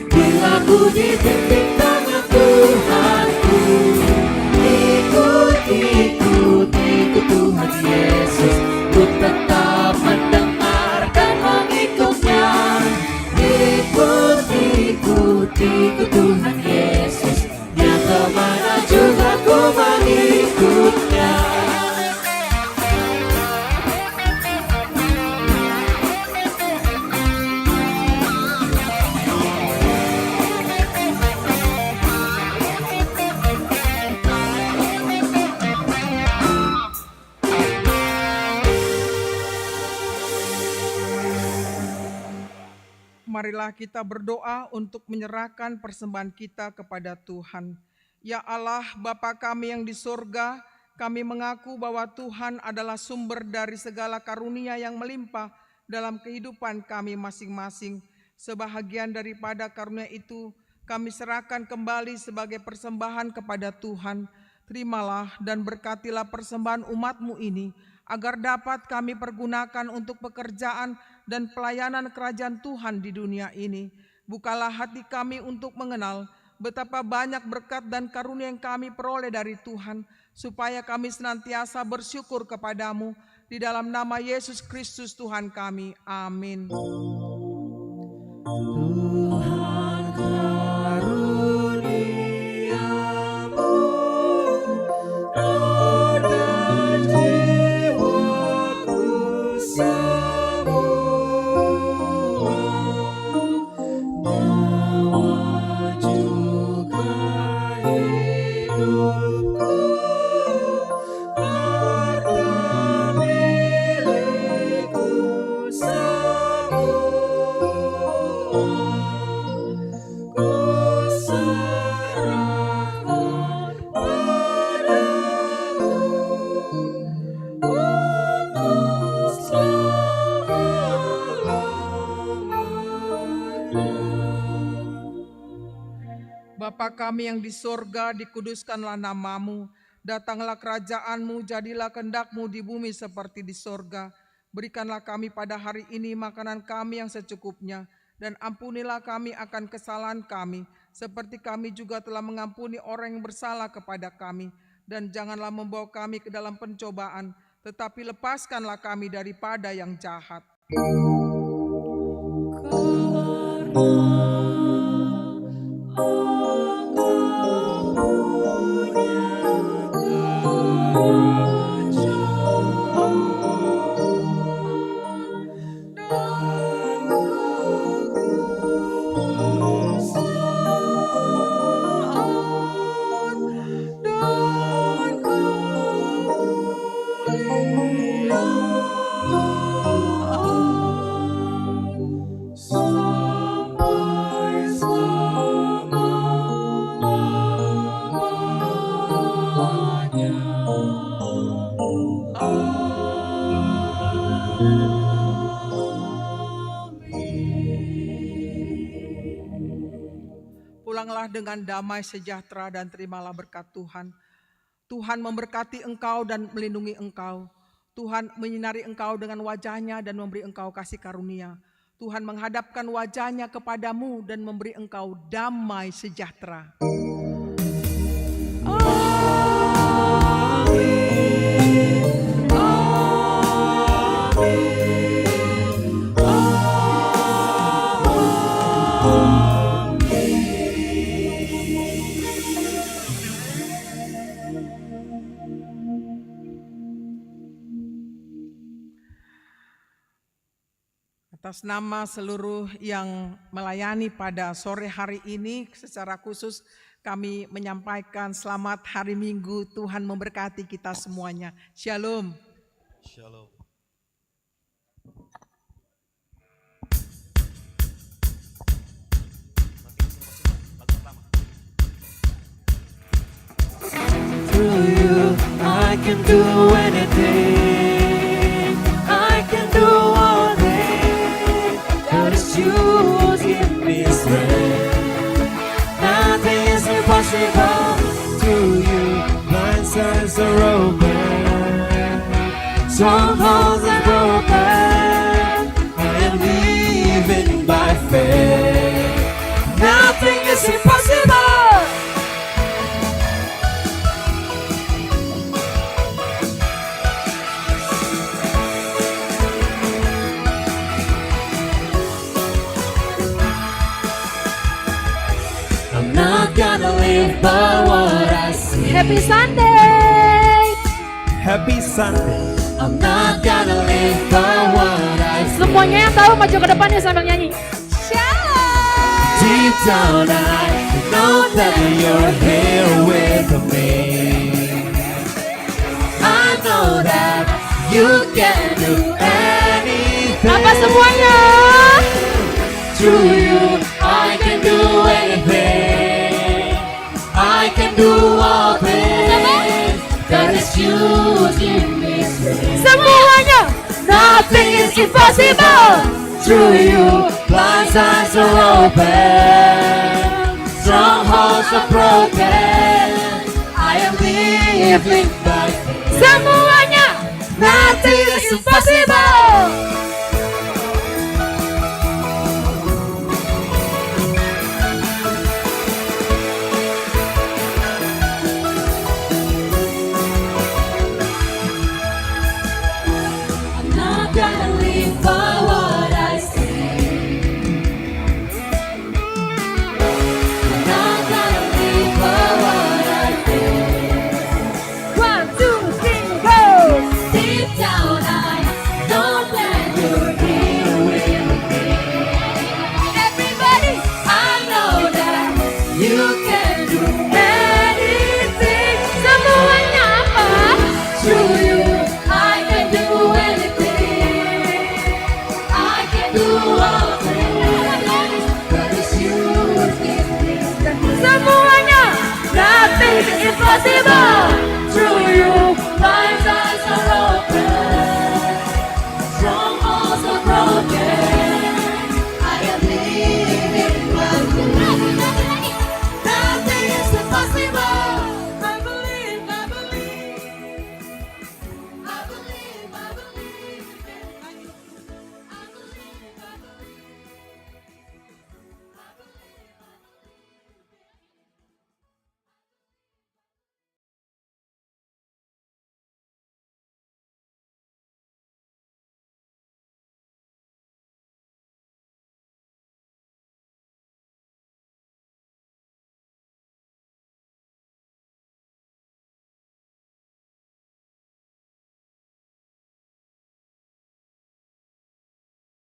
bila ku dibimbing tangan Tuhanku. Ikut, ikut, ikut Tuhan Yesus, ku tetap mendengar dan mengikutnya. Ikut, ikut, ikut Tuhan Yesus, ya kemana juga ku mengikutnya. Marilah kita berdoa untuk menyerahkan persembahan kita kepada Tuhan. Ya Allah, Bapa kami yang di surga, kami mengaku bahwa Tuhan adalah sumber dari segala karunia yang melimpah dalam kehidupan kami masing-masing. Sebahagian daripada karunia itu kami serahkan kembali sebagai persembahan kepada Tuhan. Terimalah dan berkatilah persembahan umat-Mu ini, agar dapat kami pergunakan untuk pekerjaan dan pelayanan kerajaan Tuhan di dunia ini. Bukalah hati kami untuk mengenal betapa banyak berkat dan karunia yang kami peroleh dari Tuhan, supaya kami senantiasa bersyukur kepadamu Di dalam nama Yesus Kristus Tuhan kami, amin. Tuhan karuniamu, roh dan jiwaku semua, nyawa juga hidupku, harta milikku semua. Bapa kami yang di sorga, dikuduskanlah namamu. Datanglah kerajaanmu, jadilah kehendak-mu di bumi seperti di sorga. Berikanlah kami pada hari ini makanan kami yang secukupnya. Dan ampunilah kami akan kesalahan kami, seperti kami juga telah mengampuni orang yang bersalah kepada kami. Dan janganlah membawa kami ke dalam pencobaan, tetapi lepaskanlah kami daripada yang jahat. Pulanglah dengan damai sejahtera dan terimalah berkat Tuhan. Tuhan memberkati engkau dan melindungi engkau. Tuhan menyinari engkau dengan wajahnya dan memberi engkau kasih karunia. Tuhan menghadapkan wajahnya kepadamu dan memberi engkau damai sejahtera. Atas nama seluruh yang melayani pada sore hari ini, secara khusus kami menyampaikan selamat hari Minggu. Tuhan memberkati kita semuanya. Shalom. Shalom. Through you I can do anything, I can do all things, that is you who give me strength. Nothing is impossible. Through you blind eyes are open, strongholds are broken, I am living by faith. Nothing is impossible. Gonna live by what I see. Happy Sunday. Happy Sunday. I'm not gonna live by what I see. Semuanya yang tahu maju ke depan ya sambil nyanyi. Deep down I know that you're here with me. I know that you can do anything. Apa semuanya? Through you I can do anything, I can do all things, that is you give me strength. Semuanya. Nothing is impossible. Through you blind eyes are open, strongholds are broken, I am living by faith. Semuanya. Nothing is impossible. Pasti